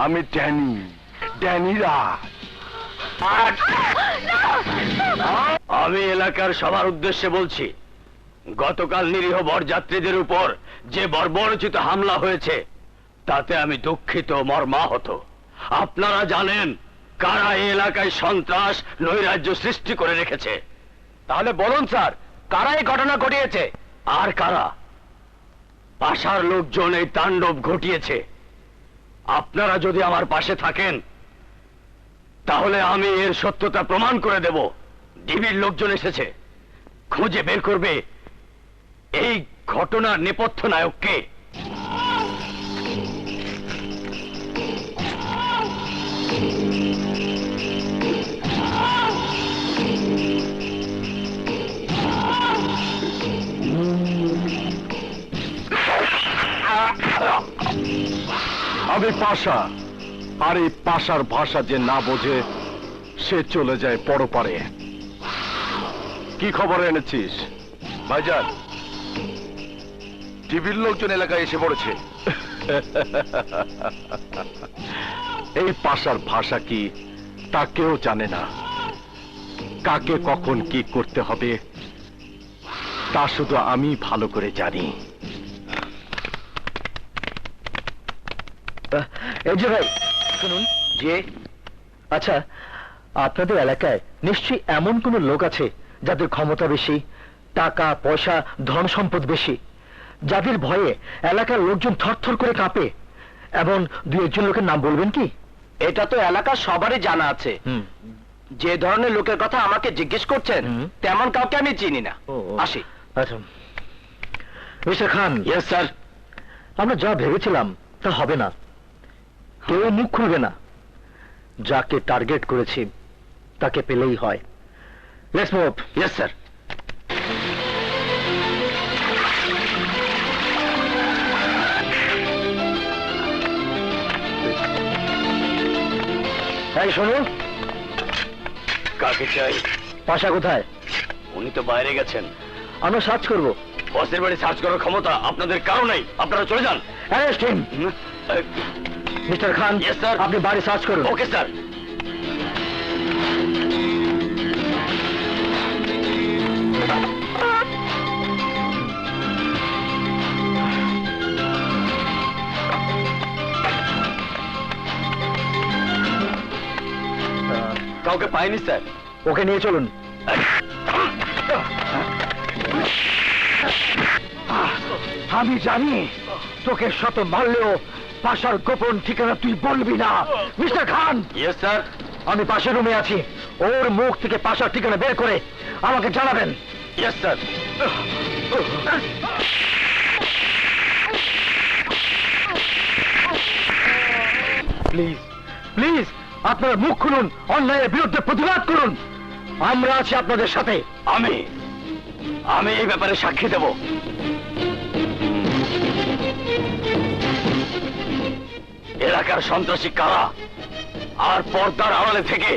আমি ড্যানি রাজ। আমি এলাকার সবার উদ্দেশ্যে বলছি, গতকাল নিরীহ বরযাত্রীদের উপর যে বর্বরোচিত হামলা হয়েছে তাতে আমি দুঃখিত, মর্মাহত। আপনারা জানেন কারা এই এলাকায় সন্ত্রাস নৈরাজ্য সৃষ্টি করে রেখেছে। তাহলে বলুন স্যার, কারা এই ঘটনা ঘটিয়েছে? আর কারা? পাশার লোকজন এই তাণ্ডব ঘটিয়েছে। আপনারা যদি আমার পাশে থাকেন তাহলে আমি এর সত্যতা প্রমাণ করে দেব। ডিবির লোকজন এসেছে, খুঁজে বের করবে এই ঘটনার নেপথ্য নায়ককে। আমি পাশা, আর এই পাশার ভাষা যে না বোঝে সে চলে যায় পরপারে। কি খবর এনেছিস? ভাইজান, টিভির লোকজন এলাকায় এসে পড়েছে। এই পাশার ভাষা কি তা কেউ জানে না। কাকে কখন কি করতে হবে তা শুধু আমি ভালো করে জানি। এই যে ভাই শুনুন, যে আচ্ছা আপনাদের এলাকায় নিশ্চয়ই এমন কোন লোক আছে যাদের ক্ষমতা বেশি, টাকা পয়সা ধন সম্পদ বেশি, যাদের ভয়ে এলাকার লোকজন থরথর করে কাঁপে। এমন দুই একজন লোকের নাম বলবেন কি? এটা তো এলাকার সবারই জানা আছে। যে ধরনের লোকের কথা আমাকে জিজ্ঞেস করছেন তেমন কাউকে আমি চিনি না। আসি। আচ্ছা মিস্টার খান। Yes sir. আমরা যা ভেবেছিলাম তা হবে না, কেউ মুখ খুলবে না। যাকে টার্গেট করেছি তাকে পেলেই হয়। Let's move. Yes sir. এই শোনো, কাকে চাই? পাশা কোথায়? উনি তো বাইরে গেছেন। আমরা সার্চ করব। বসের বাড়ি সার্চ করার ক্ষমতা আপনাদের কারো নেই, আপনারা চলে যান। Arrest him. মিস্টার খান, Yes, sir. আপনি বাড়ি সার্চ করুন। Okay sir. কাউকে পাইনি স্যার। ওকে নিয়ে চলুন। আমি জানি তোকে শত মারলেও পাশার গোপন ঠিকানা তুই বলবি না। Mister Khan, yes sir. আমি পাশের রুমে আছি, ওর মুখ থেকে পাশার ঠিকানা বের করে আমাকে জানাবেন। Yes sir. প্লিজ প্লিজ আপনারা মুখ খুলুন, অন্যায়ের বিরুদ্ধে প্রতিবাদ করুন। আমরা আছি আপনাদের সাথে। আমি এই ব্যাপারে সাক্ষী দেব। এলাকার সন্ত্রাসী কারা, আর পর্দার আড়ালে থেকে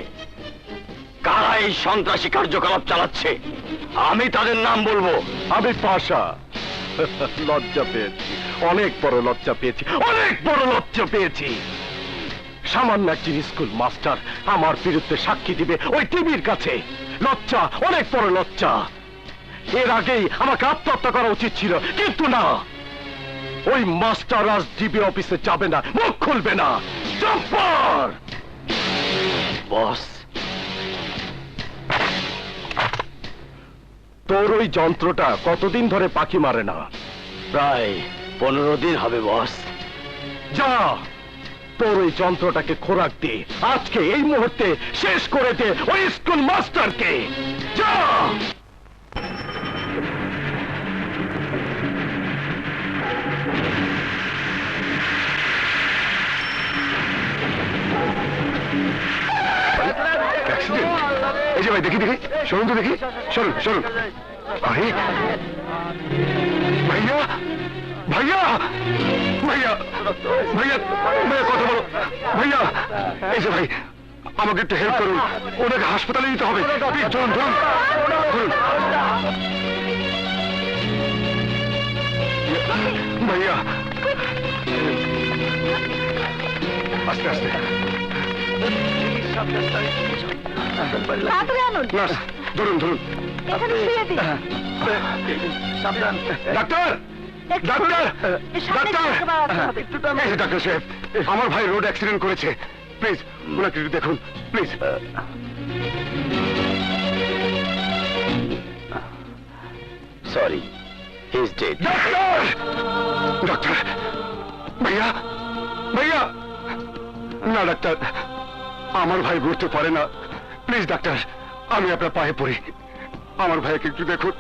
কারা এই সন্ত্রাসী কার্যকলাপ চালাচ্ছে, আমি তাদের নাম বলবো। আমি পাশা। লজ্জা পেয়েছি, অনেক বড় লজ্জা পেয়েছি, অনেক বড় লজ্জা পেয়েছি। সামান্য একজন স্কুল মাস্টার আমার বিরুদ্ধে সাক্ষী দিবে ওই টিভির কাছে। লজ্জা, অনেক বড় লজ্জা। এর আগেই আমাকে আত্মহত্যা করা উচিত ছিল, কিন্তু না। ওই মাস্টার আজ ডিবি অফিসে যাবে না, মুখ খুলবে না। জব্বার! বস, তোর ওই যন্ত্রটা কতদিন ধরে পাখি মারে না? প্রায় 15 দিন হবে বস। যা, তোর ওই যন্ত্রটাকে খোরাক দে। আজকে এই মুহূর্তে শেষ করে দে ওই স্কুল মাস্টারকে। যা। এই যে ভাই, দেখি দেখি, সরুন তো দেখি, সরুন সরুন। আরে ভাইয়া, ভাইয়া, ভাইয়া, ভাইয়া, ভাইয়া কথা বলো ভাইয়া। এই যে ভাই, আমাকে একটু হেল্প করুন, ওনাকে হাসপাতালে নিতে হবে। প্লিজ ধরুন ধরুন ধরুন। ভাইয়া, আস্তে আস্তে। নার্স, ধরুন ধরুন। সাবধান। ডাক্তার, ডাক্তার, ডাক্তার, এই যে ডাক্তার সাহেব, আমার ভাই রোড অ্যাক্সিডেন্ট করেছে। প্লিজ ওনাকে একটু দেখুন, please. Sorry, he is dead. Doctor, doctor, ভাইয়া, ভাইয়া। না ডাক্তার, আমার ভাই মরতে পারে না। প্লিজ ডাক্তার, আমি আপনার পায়ে পড়ি, আমার ভাইকে একটু দেখুন।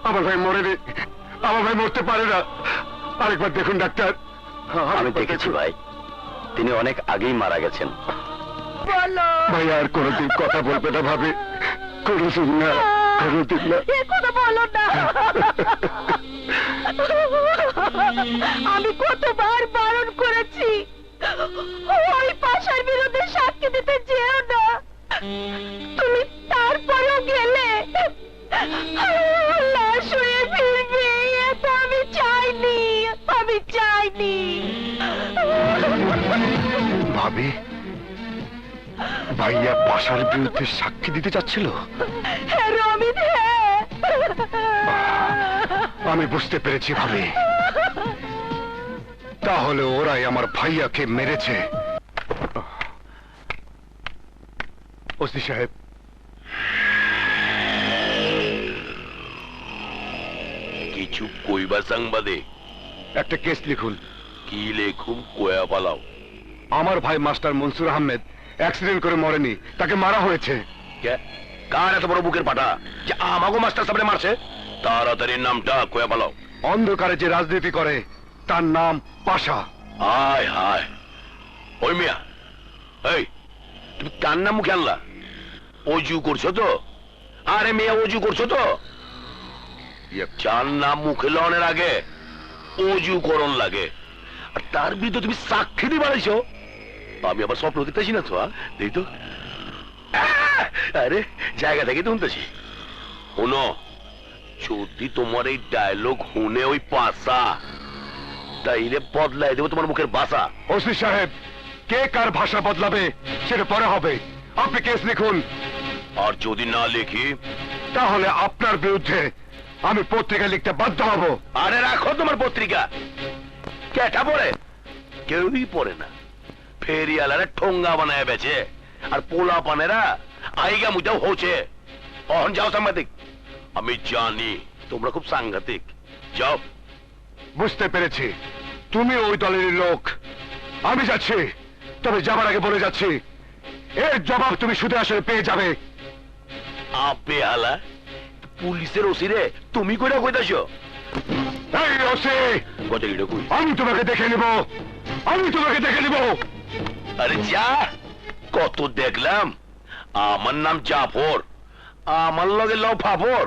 আমার ভাই মরেনি, আমার ভাই মরতে পারে না। আরেকবার দেখুন ডাক্তার। আমি দেখেছি ভাই, তিনি অনেক আগেই মারা গেছেন। বলো ভাই আর কোনোদিন কথা বলবে না ভাবে, কোনোদিন না, কোনোদিন না। এ কথা বলো না। আমি কতবার বারণ করেছি ওই পাশার বিরুদ্ধে সাক্ষী দিতে যেও না, তুমি তারপরেও গেলে। লাশ হয়ে ফিরবে, এত আমি চাইনি, আমি চাইনি। ভাবি, ভাইয়া পাশার বিরুদ্ধে সাক্ষী দিতে চাচ্ছিল? হ্যাঁ রমিত, হ্যাঁ। আমি বুঝতে পেরেছি ভাবি, তাহলে ওরাই আমার ভাইয়াকে মেরেছে। ওসি সাহেব, কিছু কইবা সাংবাদিক? একটা কেস লিখুন। কি লেখুম, কোয়া পালাও। আমার ভাই মাস্টার মনসুর আহমেদ অ্যাক্সিডেন্ট করে মরেনি, তাকে মারা হয়েছে। কার এত বড় বুকের পাটা যে আমাগো মাস্টার সামনে মারছে? তাড়াতাড়ি নামটা কোয়া পালাও। অন্ধকারে যে রাজনীতি করে তার নাম পাশা। হায় হায়, ওই মিয়া, এই তুমি কার নাম মুখে আনলা? অজু করছো তো? আরে মিয়া, অজু করছো তো? চার নাম মুখে লনের আগে অজু করণ লাগে, আর তার বিরুদ্ধে তুমি সাক্ষী দিয়ে বাড়াইছো। আমি আবার স্বপ্ন দেখতেছি না তো, দেই তো। আরে জায়গা থেকে তো শুনতেছি। শোনো, যদি তোমার এই ডায়লগ শুনে ওই পাশা, তাইলে বদলাই দেবো তোমার মুখের ভাষা। ওসি সাহেব, কে কার ভাষা বদলাবে সেটা পরে হবে। আপনি কেস লিখুন। আর যদি না লিখি? তাহলে আপনার বিরুদ্ধে আমি পত্রিকা লিখতে বাধ্য হব। আরে রাখো তোমার পত্রিকা, কেটা পড়ে? কেউই পড়ে না। ফেরিয়ালারা ঠোঙ্গা বানায় বেচে, আর পোলা পানেরা আইগা মুজাও হচ্ছে। অহন যাও সাংবাদিক, আমি জানি তোমরা খুব সাংঘাতিক। যাও। বুঝতে পেরেছি, তুমি ওই দলের লোক। আমি যাচ্ছি, তবে যাবার আগে বলে যাচ্ছি, এর জবাব তুমি সুদে আসলে পেয়ে যাবে। আবে হালা, পুলিশের ওসিরে তুমি কইরা কইতাছো? এই ওসি, কথা কিটা কই? আমি তোমাকে দেখে নিব, আমি তোমাকে দেখে নিব। আরে যা, কত দেখলাম। আমার নাম জাফর, আমার লগে লও ফাফর।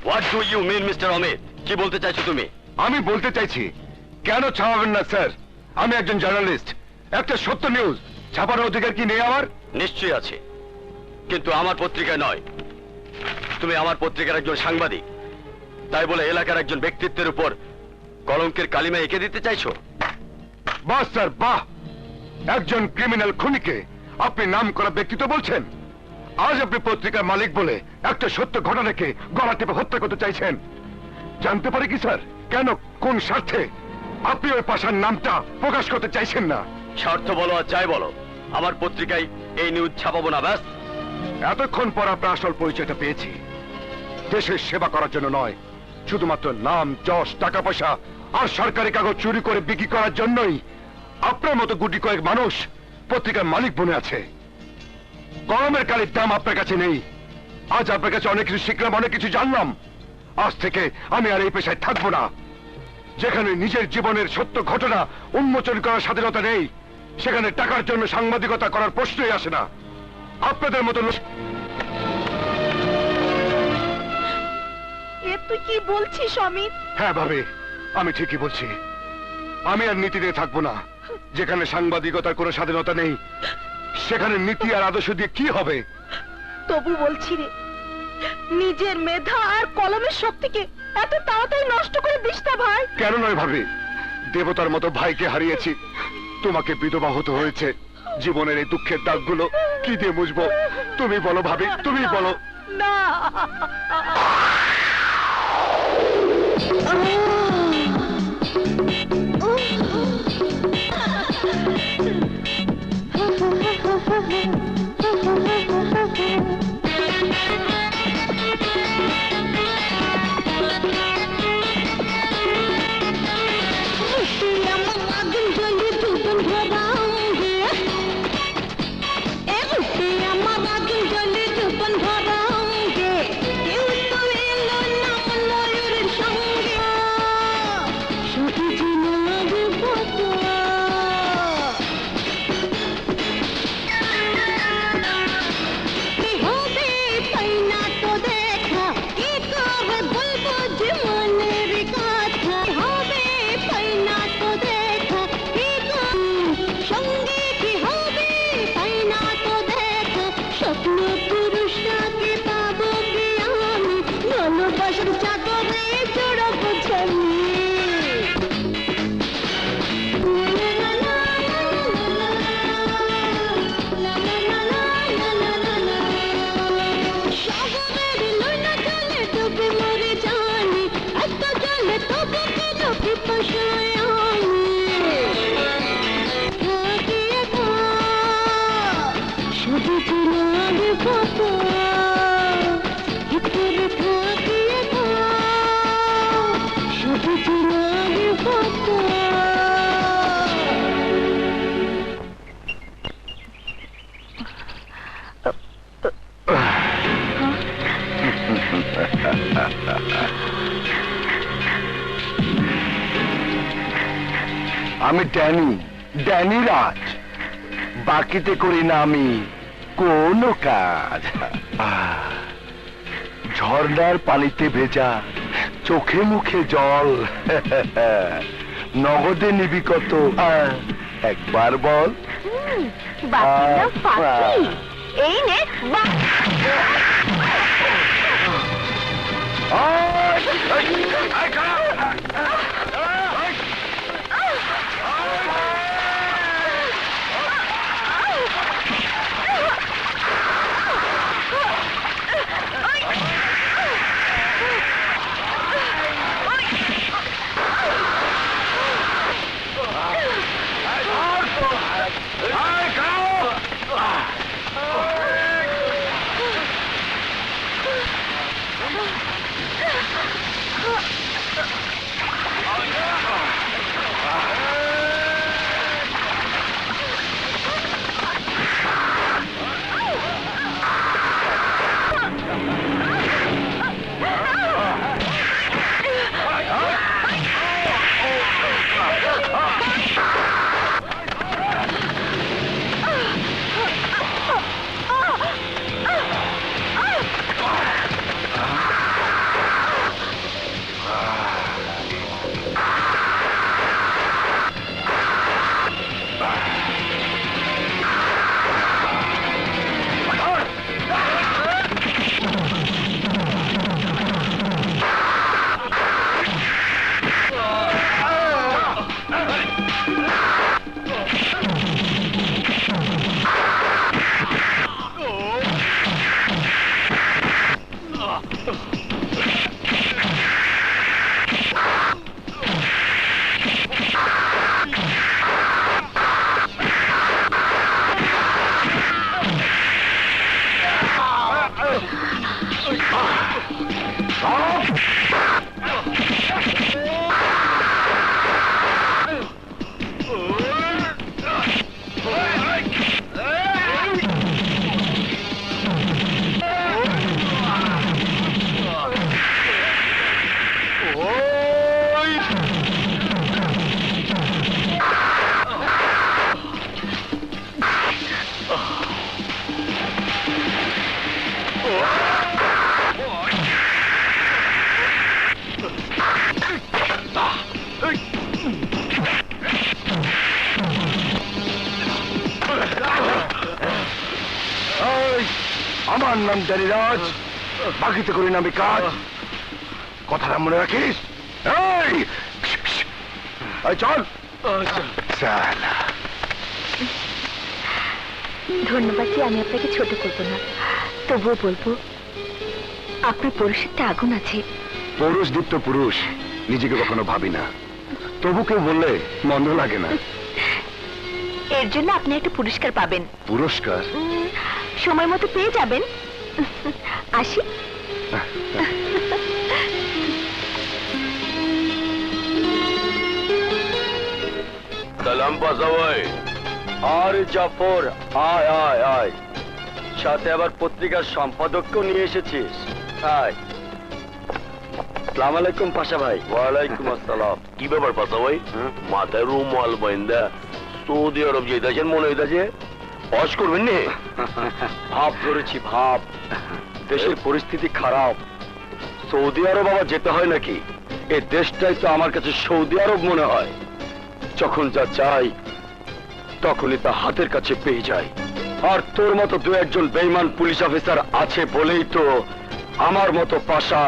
What do you mean mister Amit? কি বলতে চাইছো তুমি? আমি বলতে চাইছি, কেন ছাপাবেন না স্যার? আমি একজন জার্নালিস্ট, একটা সত্য নিউজ ছাপানোর অধিকার কি নেই আমার? নিশ্চয়ই আছে, কিন্তু আমার পত্রিকায় নয়। তুমি আমার পত্রিকার একজন সাংবাদিক, তাই বলে এলাকার একজন ব্যক্তিত্বের উপর কলঙ্কের কালিমা এঁকে দিতে চাইছো? বাহ স্যার বাহ, একজন ক্রিমিনাল খুনিকে আপনি নাম করা ব্যক্তিত্ব বলছেন। আজ আপনি পত্রিকার মালিক বলে একটা সত্য ঘটনাকে গলা টিপে হত্যা করতে চাইছেন। জানতে পারি কি স্যার, কেন, কোন স্বার্থে আপনি ওই পাশার নামটা প্রকাশ করতে চাইছেন না? স্বার্থ বলো আর যাই বলো, আমার পত্রিকায় এই নিউজ ছাপাবো না, ব্যাস। এতক্ষণ পর আপনার আসল পরিচয়টা পেয়েছি। দেশের সেবা করার জন্য নয়, শুধুমাত্র নাম, যশ, টাকা পয়সা আর সরকারি কাগজ চুরি করে বিক্রি করার জন্যই আপনার মতো গুটি কয়েক মানুষ পত্রিকার মালিক বনে আছে। কলমের কালির দাম আপনার কাছে নেই। আজ আপনার কাছে অনেক কিছু শিখলাম, অনেক কিছু জানলাম। আজ থেকে আমি আর এই পেশায় থাকবো না। যেখানে নিজের জীবনের সত্য ঘটনা উন্মোচন করার স্বাধীনতা নেই, সেখানে টাকার জন্য সাংবাদিকতা করার প্রশ্নই আসে না। আপনাদের মতো এ তুই কি বলছিস অমিত? হ্যাঁ ভাবে, আমি ঠিকই বলছি। আমি আর নীতি দিয়ে থাকবো না। যেখানে সাংবাদিকতার কোনো স্বাধীনতা নেই, সেখানে নীতি আর আদর্শ দিয়ে কি হবে? তবু বলছি রে, নিজের মেধা আর কলমের শক্তিকে এত তাড়াতাড়ি নষ্ট করে দিস না ভাই। কেন নয় ভাবে, দেবতার মতো ভাইকে হারিয়েছি, তোমাকে বিধবা হতে হয়েছে। জীবনের এই দুঃখের দাগগুলো কি দিয়ে মুছবো? তুমি বলো ভাবি, তুমি বলো। না, বাসর চাদরে জড়াবো জানি সাগরের লইনা জলে ডুবে মরে জানি এত জলে তবু কেন পিপাসায় আমি থাকিয়ে থাক শুধু চিনার কথা ভিতরে থাকিয়ে থাক শুধু চিনার কথা আমি ড্যানি রাজ, বাকিতে করি না আমি কোনো কাজ। ঝর্ণার পানিতে ভেজা, চোখে মুখে জল, নগদে নিবি কত একবার বল। বাকি না ফাঁকি এই নে আমার নাম ড্যানি রাজ, বাকিতে করি না আমি কাজ, কথাটা মনে রাখিস। এই চল। ধন্যবাদ যে আমি আপনাকে ছোট করবো না, তবুও বলবো আপনার পুরুষের আগুন আছে। পুরুষ দীপ্ত পুরুষ নিজেকে কখনো ভাবি না, তবু কেউ বললে মন্দ লাগে না। এর জন্য আপনি একটা পুরস্কার পাবেন। পুরস্কার? সময় মতো পেয়ে যাবেন। আসি। সালাম পাসাওয়াই। আরে জাফর, আয় আয় আয়, সাথে আবার পত্রিকার সম্পাদককেও নিয়ে এসেছিস। আয়। আসসালামু আলাইকুম পাশা ভাই। ওয়ালাইকুম আসসালাম। কি ব্যাপার পাশা ভাই, মাথায় রুমাল বাইন্দা সৌদি আরব যেতেছেন মনে হইতাছে, হজ করবেন নি? ভাব ধরেছি ভাব, দেশের পরিস্থিতি খারাপ, সৌদি আরব আবার যেতে হয় নাকি? এই দেশটাই তো আমার কাছে সৌদি আরব মনে হয়। যখন যা চাই তখনই তা হাতের কাছে পেয়ে যায়। আর তোর মতো দু একজন বেঈমান পুলিশ অফিসার আছে বলেই তো আমার মতো পাশা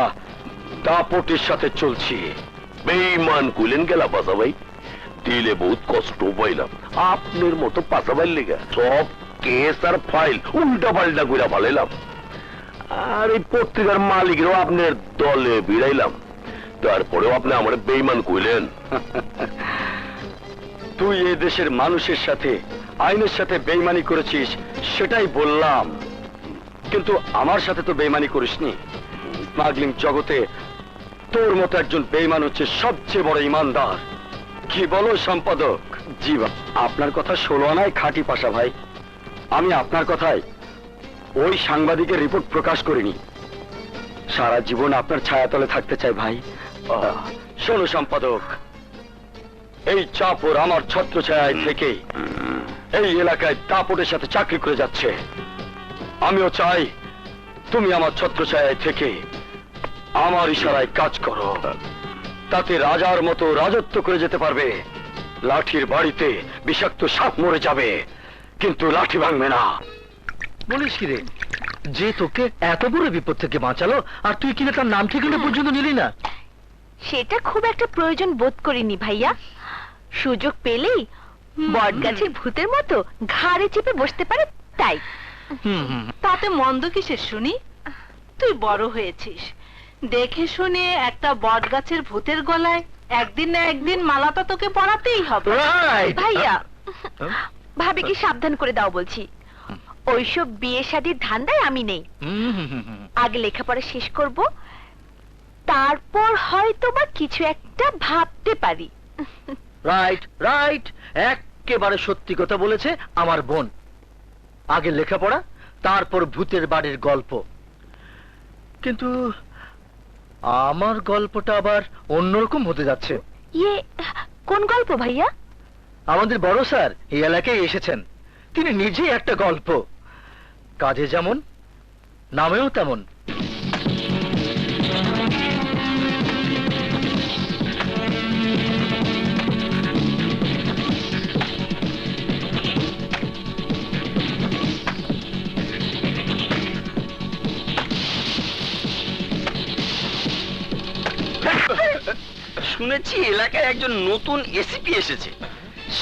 দাপটের সাথে চলছি। বেঈমান কইলেন গেলা পাশা ভাই, দিলে বহুত কষ্ট পাইলাম আপনার মতো পাশা ভাই লেগা। সব কেস আর ফাইল উল্টা পাল্টা কইরা ফালাইলাম, আর এই পত্রিকার মালিকেরও আপনার দলে ভিড়াইলাম, তারপরেও আপনি আমার বেঈমান কইলেন। তুই এ দেশের মানুষের সাথে আইনের সাথে বেইমানি করেছিস সেটাই বললাম, কিন্তু আমার সাথে তো বেইমানি করিসনি। স্মাগলিং জগতে তোর মতো একজন বেইমান হচ্ছে সবচেয়ে বড় ইমানদার। কি বলো সম্পাদক? জি আপনার কথা 16 আনায় খাঁটি পাশা ভাই। আমি আপনার কথায় ওই সাংবাদিকের রিপোর্ট প্রকাশ করিনি। সারা জীবন আপনার ছায়াতলে থাকতে চাই ভাই। শোনো সম্পাদক, এই চাপর আমার ছত্রছায়ায় থেকে এই এলাকায় দাপটের সাথে চাকরি করে যাচ্ছে। আমিও চাই তুমি আমার ছত্রছায়ায় থেকে আমার ইশারায় কাজ করো, তাতে রাজার মতো রাজত্ব করে যেতে পারবে। লাঠির বাড়িতে বিষাক্ত সাপ মরে যাবে, কিন্তু লাঠি ভাঙবে না। বলিস কি রে, যে তোকে এত বড় বিপদ থেকে বাঁচালো আর তুই কিনা তার নাম ঠিকানা পর্যন্ত নিলি না? সেটা খুব একটা প্রয়োজন বোধ করিনি ভাইয়া। সুযোগ পেলেই বট গাছের ভূতের মতো ঘাড়ে চেপে বসতে পারে, তাই। তাতে মন্দ কিসের শুনি? তুই বড় হয়েছিস, দেখে শুনে একটা বট গাছের ভূতের গলায় একদিন না একদিন মালাটা তোকে পরাতেই হবে। ভাইয়া, ভাবিকে সাবধান করে দাও বলছি। ওইসব বিয়ে শাদীর ধান্দায় আমি নেই। আগে লেখাপড়া শেষ করব, তারপর হয়তো বা কিছু একটা ভাবতে পারি। রাইট রাইট, একেবারে সত্যি কথা বলেছে আমার বোন। আগে লেখাপড়া, তারপর ভূতের বাড়ির গল্প। কিন্তু আমার গল্পটা আবার অন্যরকম হতে যাচ্ছে। ইয়ে, কোন গল্প ভাইয়া? আমাদের বড় স্যার এই এলাকায় এসেছেন। তিনি নিজেই একটা গল্প, কাজে যেমন নামেও তেমন। শুনেছি এলাকায় একজন নতুন এসিপি এসেছে।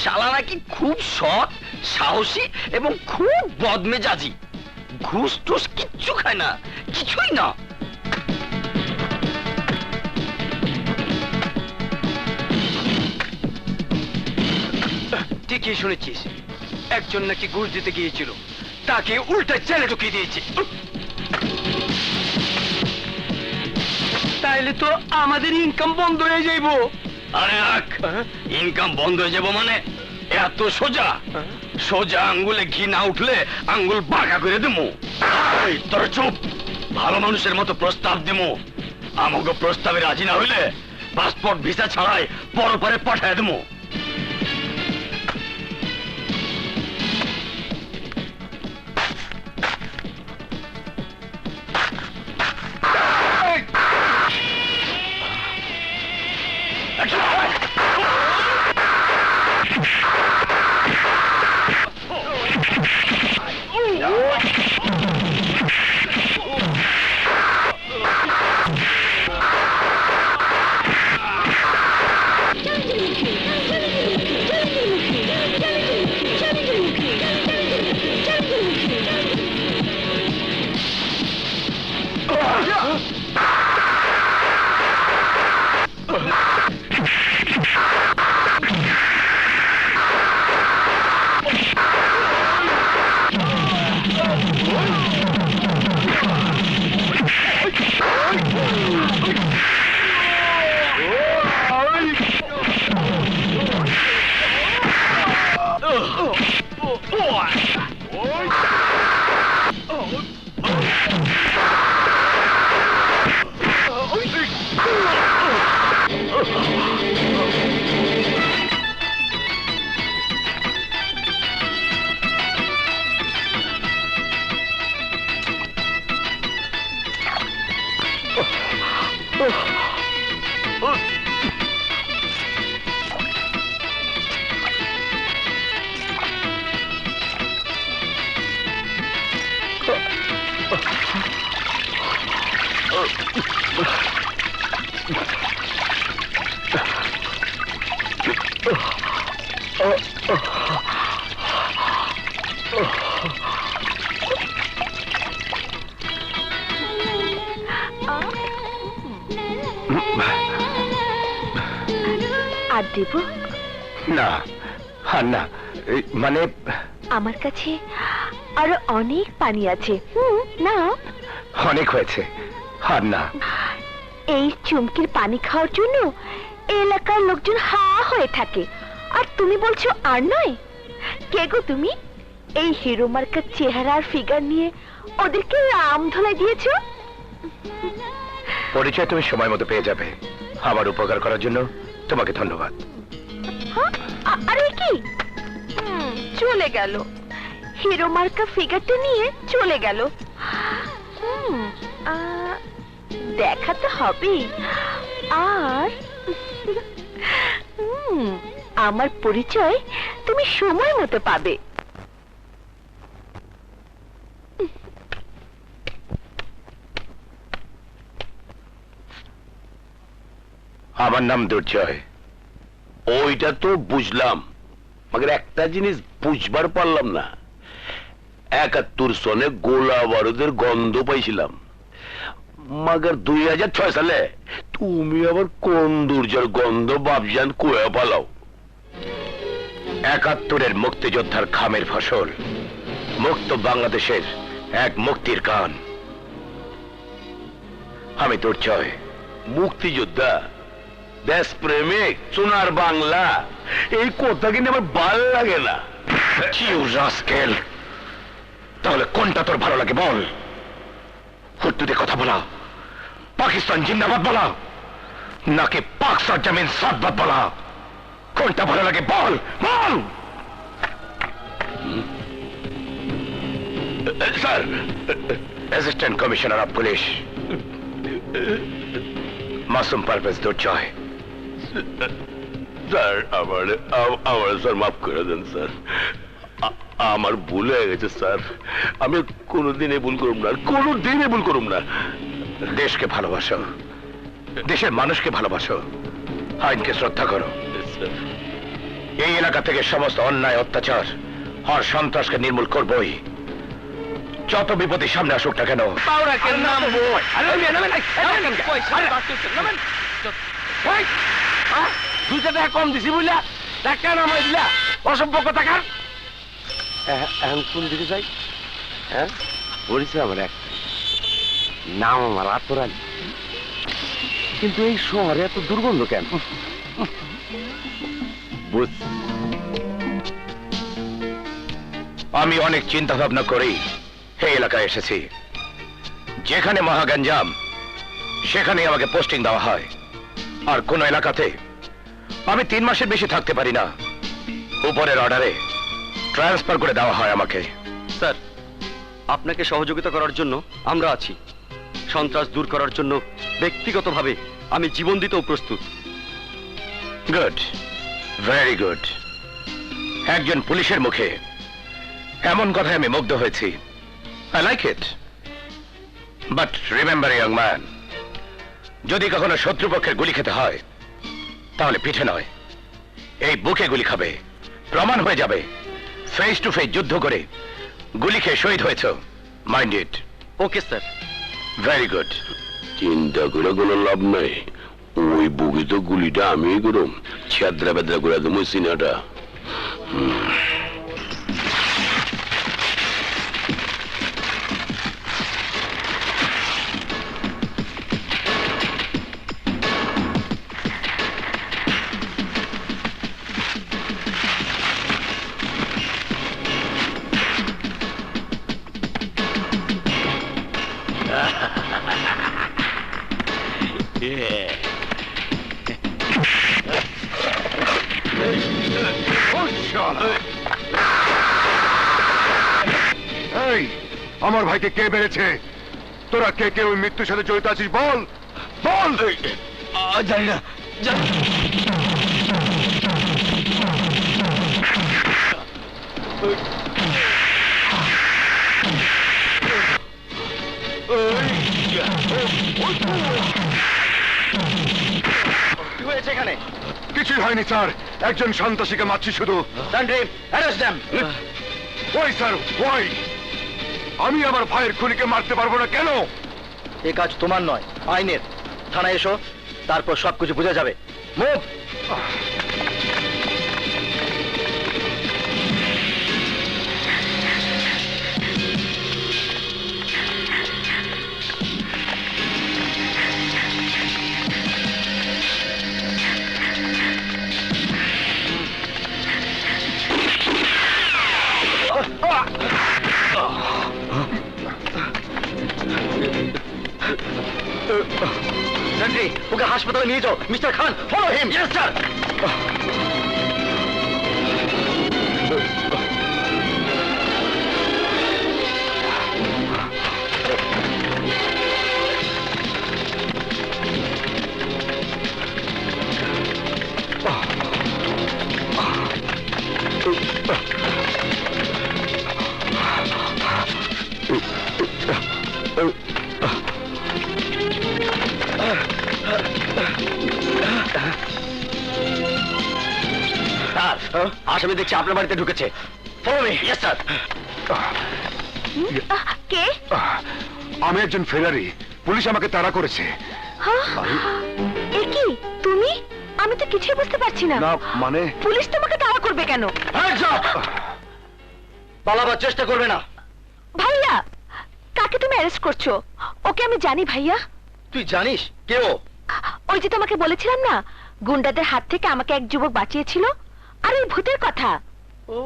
শালা নাকি খুব সৎ, সাহসী এবং খুব বদমেজাজি। ঘুষ টুস কিচ্ছু খায় না, কিছুই না। ঠিকই শুনেছিস, একজন নাকি ঘুষ দিতে গিয়েছিল, তাকে উল্টা জেলে ঢুকিয়ে দিয়েছে। তাইলে তো আমাদের ইনকাম বন্ধ হয়ে যাইবো। আরে রাখ, ইনকাম বন্ধ হয়ে যাব মানে? এত সোজা? সোজা আঙ্গুলে ঘি না উঠলে আঙ্গুল বাঁকা করে দেবো। তোর চুপ। ভালো মানুষের মতো প্রস্তাব দেবো, আমাকে প্রস্তাবে রাজি না হইলে পাসপোর্ট ভিসা ছাড়াই পরপারে পাঠায় দেবো। আর দেব? না, আর না, মানে আমার কাছে আরো অনেক পানি আছে। না, অনেক হয়েছে, আর না। এই চুমকির পানি খাওয়ার জন্য এলাকার লোকজন হা হয়ে থাকে, আর তুমি বলছো আর নয়? কে গো তুমি? এই হিরো মার্কার চেহারা আর ফিগার নিয়ে ওদেরকে রাম ধলাই দিয়েছো? পরিচয় তুমি সময় মতো পেয়ে যাবে। আমার উপকার করার জন্য তোমাকে ধন্যবাদ। আরে কি, চলে গেল, হিরো মার্কা ফিগারটা নিয়ে চলে গেল। দেখা তো হবেই। আর আমার পরিচয় তুমি সময় মতো পাবে। আমার নাম দুর্জয়। ওইটা তো বুঝলাম, মগর একটা জিনিস বুঝবার পারলাম না। 71 সনে গোলা বারুদের গন্ধ পাইছিলাম, মগর 2006 সালে তুমি আবার কোন দুর্জয়ের গন্ধ বাপজান কোয়া পালাও? 71-এর মুক্তিযোদ্ধার খামের ফসল, মুক্ত বাংলাদেশের এক মুক্তির গান। আমি দুর্জয়। মুক্তিযোদ্ধা, দেশ প্রেমিক, সোনার বাংলা, এই কথা কিন্তু আমার ভাল লাগে না। You rascal! তাহলে কোনটা তোর ভালো লাগে বল? হুট্টুতে কথা বলা, পাকিস্তান জিন্দাবাদ বলা, নাকি পাক সরজামিন সাদবাদ বলা? কোনটা ভালো লাগে বল, বল! Sir, assistant commissioner of police Masum Parvez Durjoy. Sir আমার স্যার মাফ করে দেন স্যার, আমার ভুল হয়ে গেছে স্যার। আমি কোনোদিনই ভুল করব না, কোনোদিনই ভুল করব না। দেশকে ভালোবাসো, দেশের মানুষকে ভালোবাসো, আইনকে শ্রদ্ধা করো। এই এলাকা থেকে সমস্ত অন্যায়, অত্যাচার আর সন্ত্রাসকে নির্মূল করবই, যত বিপদের সামনে আসুক না কেন। দুইটা টাকা কম দিছি বুঝলা, টাকা নামাই দিলা, অসভ্য টাকার। এখন কোন দিকে যাই? হ্যাঁ, পরিচয় আমার এক নাম, আমার আতরান। কিন্তু এই শহরে এত দুর্গন্ধ কেন? আমি অনেক চিন্তা ভাবনা করেই এই এলাকায় এসেছি। যেখানে মহাগঞ্জাম সেখানে আমাকে পোস্টিং দেওয়া হয়, আর কোন এলাকাতে আমি 3 মাসের বেশি থাকতে পারি না। উপরের অর্ডারে ট্রান্সফার করে দেওয়া হয় আমাকে। স্যার, আপনাকে সহযোগিতা করার জন্য আমরা আছি। সন্ত্রাস দূর করার জন্য ব্যক্তিগতভাবে আমি জীবন দিতেও প্রস্তুত। Good, very good. একজন পুলিশের মুখে এমন কথায় আমি মুগ্ধ হয়েছি। I like it. But remember young man, যদি কখনো শত্রুপক্ষের গুলি খেতে হয় তাহলে পিঠে নয়, এই বুকে গুলি খাবে। প্রমাণ হয়ে যাবে ফেস টু ফেস যুদ্ধ করে গুলি খেয়ে শহীদ হয়েছ। Mind it. Okay sir. Very good. চিন্তা করে কোনো লাভ নাই, ওই বুকে তো গুলিটা আমি করুম, ছেদ্রা বেদ্রা করে দেবো সিনাটা। এই, আমার ভাইকে কে মেরেছে? তোরা কে কে ওই মৃত্যুর সাথে জড়িত আছিস বল, বল। জানি না, কি হয়েছে এখানে? কিছুই হয়নি স্যার, একজন সন্ত্রাসীকে মারছি শুধু। ওই স্যার, ওই আমি আমার ভাইয়ের খুনিকে মারতে পারবো না কেন? এ কাজ তোমার নয়, আইনের। থানায় এসো, তারপর সবকিছু বোঝা যাবে। মুভ। সেন্ট্রি, ওকে হাসপাতালে নিয়ে যাও। Mister Khan, follow him. Yes sir. আসামি দেখছি আপনার বাড়িতে ঢুকেছে। Follow me. Yes sir. কে? আমি একজন ফেরারি, পুলিশ আমাকে তাড়া করেছে। এ কি তুমি? আমি তো কিছুই বুঝতে পারছি না। না মানে পুলিশ তোমাকে তাড়া করবে কেন? পালাবার চেষ্টা করবে না। ভাইয়া, কাকে তুমি অ্যারেস্ট করছো? ওকে আমি জানি ভাইয়া। তুই জানিস কে ও? ওই যে তোমাকে বলেছিলাম না, গুন্ডাদের হাত থেকে আমাকে এক যুবক বাঁচিয়েছিল। আর এই ভূতের কথা। ও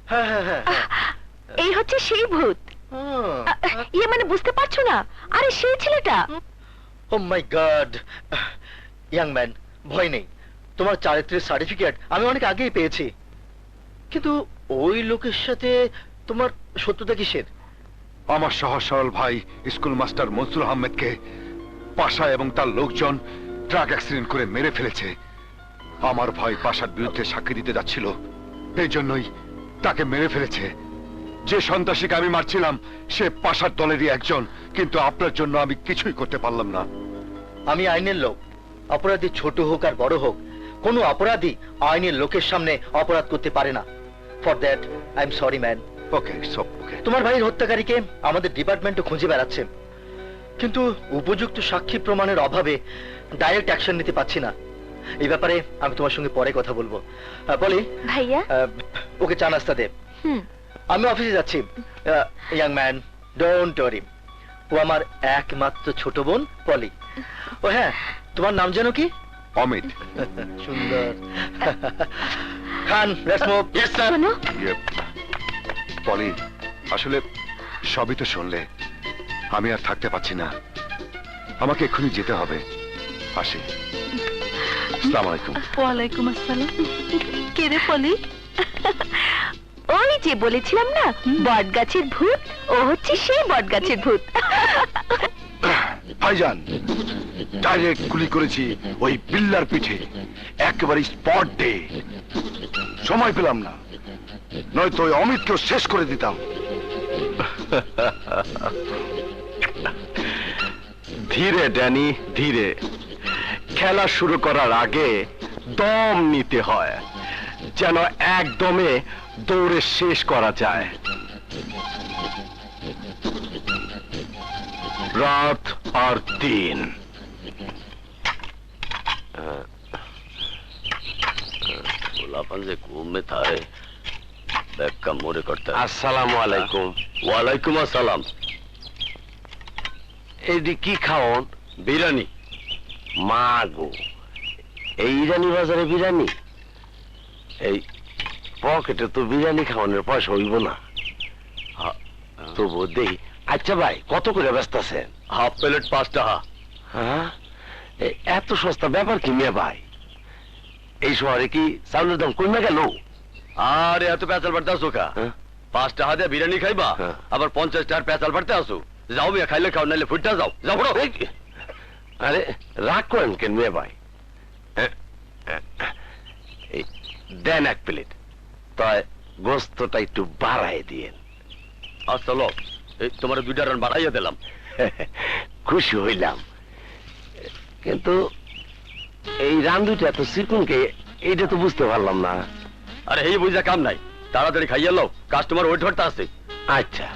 হ্যাঁ হ্যাঁ হ্যাঁ। এই হচ্ছে সেই ভূত। ইয়ে মানে বুঝতে পারছো না? আরে সেই ছেলেটা। ও মাই গড। ইয়াং ম্যান, ভয় নেই। তোমার চারিত্রের সার্টিফিকেট আমি অনেক আগেই পেয়েছি। কিন্তু ওই লোকের সাথে তোমার শত্রুতা কিসের? আমার সহজ সরল ভাই স্কুল মাস্টার মনসুর আহমেদকে পাশা এবং তার লোকজন ট্রাক অ্যাক্সিডেন্ট করে মেরে ফেলেছে। আমার ভাই পাশার বিরুদ্ধে সাক্ষী দিতে যাচ্ছিল, এই জন্যই তাকে মেরে ফেলেছে। যে সন্ত্রাসীকে আমি মারছিলাম সে পাশার দলেরই একজন, কিন্তু আপনার জন্য আমি কিছুই করতে পারলাম না। আমি আইনের লোক। অপরাধী ছোট হোক আর বড় হোক, কোনো অপরাধী আইনের লোকের সামনে অপরাধ করতে পারে না। For that I am sorry man. Okay, সব ওকে। তোমার ভাইয়ের হত্যাকারীকে আমাদের ডিপার্টমেন্টও খুঁজে বেড়াচ্ছে, কিন্তু উপযুক্ত সাক্ষী প্রমাণের অভাবে ডাইরেক্ট অ্যাকশন নিতে পারছি না। এই ব্যাপারে আমি তোমার সঙ্গে পরে কথা বলবো। বলি ভাইয়া, ওকে চা নাস্তা দে। আমি অফিসে যাচ্ছি। Young man, don't worry. ও আমার একমাত্র ছোট বোন পলি। ও হ্যাঁ, তোমার নাম যেন কি? অমিত। সুন্দর। খান, লেটস মুভ। Yes sir. শোনো, পলি, আসলে সবই তো শুনলে, আমি আর থাকতে পারছি না। আমাকে এক্ষুনি যেতে হবে। আসি। আসসালামু আলাইকুম। ওয়ালাইকুম আসসালাম। কে রে পলি? ওই যে বলেছিলাম না, বট গাছের ভূত। ও হচ্ছে সেই বট গাছের ভূত। ভাইজান, ডাইরেক্ট গুলি করেছি ওই বিল্লার পিঠে, একেবারে স্পট ডে। সময় পেলাম না, নয়তো ওই অমিতকেও শেষ করে দিতাম। ধীরে ড্যানি, ধীরে। খেলা শুরু করার আগে দম নিতে হয়, যেন একদমে দৌড়ে শেষ করা যায়। রাত আর দিন। আসসালামু আলাইকুম। ওয়ালাইকুম আসসালাম। এইটি কি খাওন? বিরিয়ানি। মা গো, এই ইরানি বাজারে বিরিয়ানি? এই পকেটে তো বিরিয়ানি খাওয়ানোর পয়সা হইব না। তবু দেই। আচ্ছা ভাই, কত করে ব্যস্ত আছেন? হাফ প্লেট 5 টাকা। হ্যাঁ, এত সস্তা ব্যাপার কি মেয়ে ভাই? এই শহরে কি চাউলের দাম কমে গেল? আরে এত পেঁচাল বাড়তে আসো কা? 5 টাকা দিয়ে বিরিয়ানি খাইবা, আবার 50 টাকার পেঁচাল বাড়তে আসো? যাও মিয়া, খাইলে খাও, নাইলে ফুটটা যাও। যাও বড়। আরে রাগ করেন কেন মেয়ে ভাই? এই দেন 1 প্লেট, তাই গোস্তটা একটু বাড়াই দিয়েন। আচ্ছা লো, এই তোমার 2টা রান বাড়াইয়া দিলাম। খুশি হইলাম, কিন্তু এই রান্ধুটা এত চিকুনকে, এইটা তো বুঝতে পারলাম না। আরে এই বুঝা কাম নাই, তাড়াতাড়ি খাইয়া লো, কাস্টমার ওয়েট করতে আছে। আচ্ছা।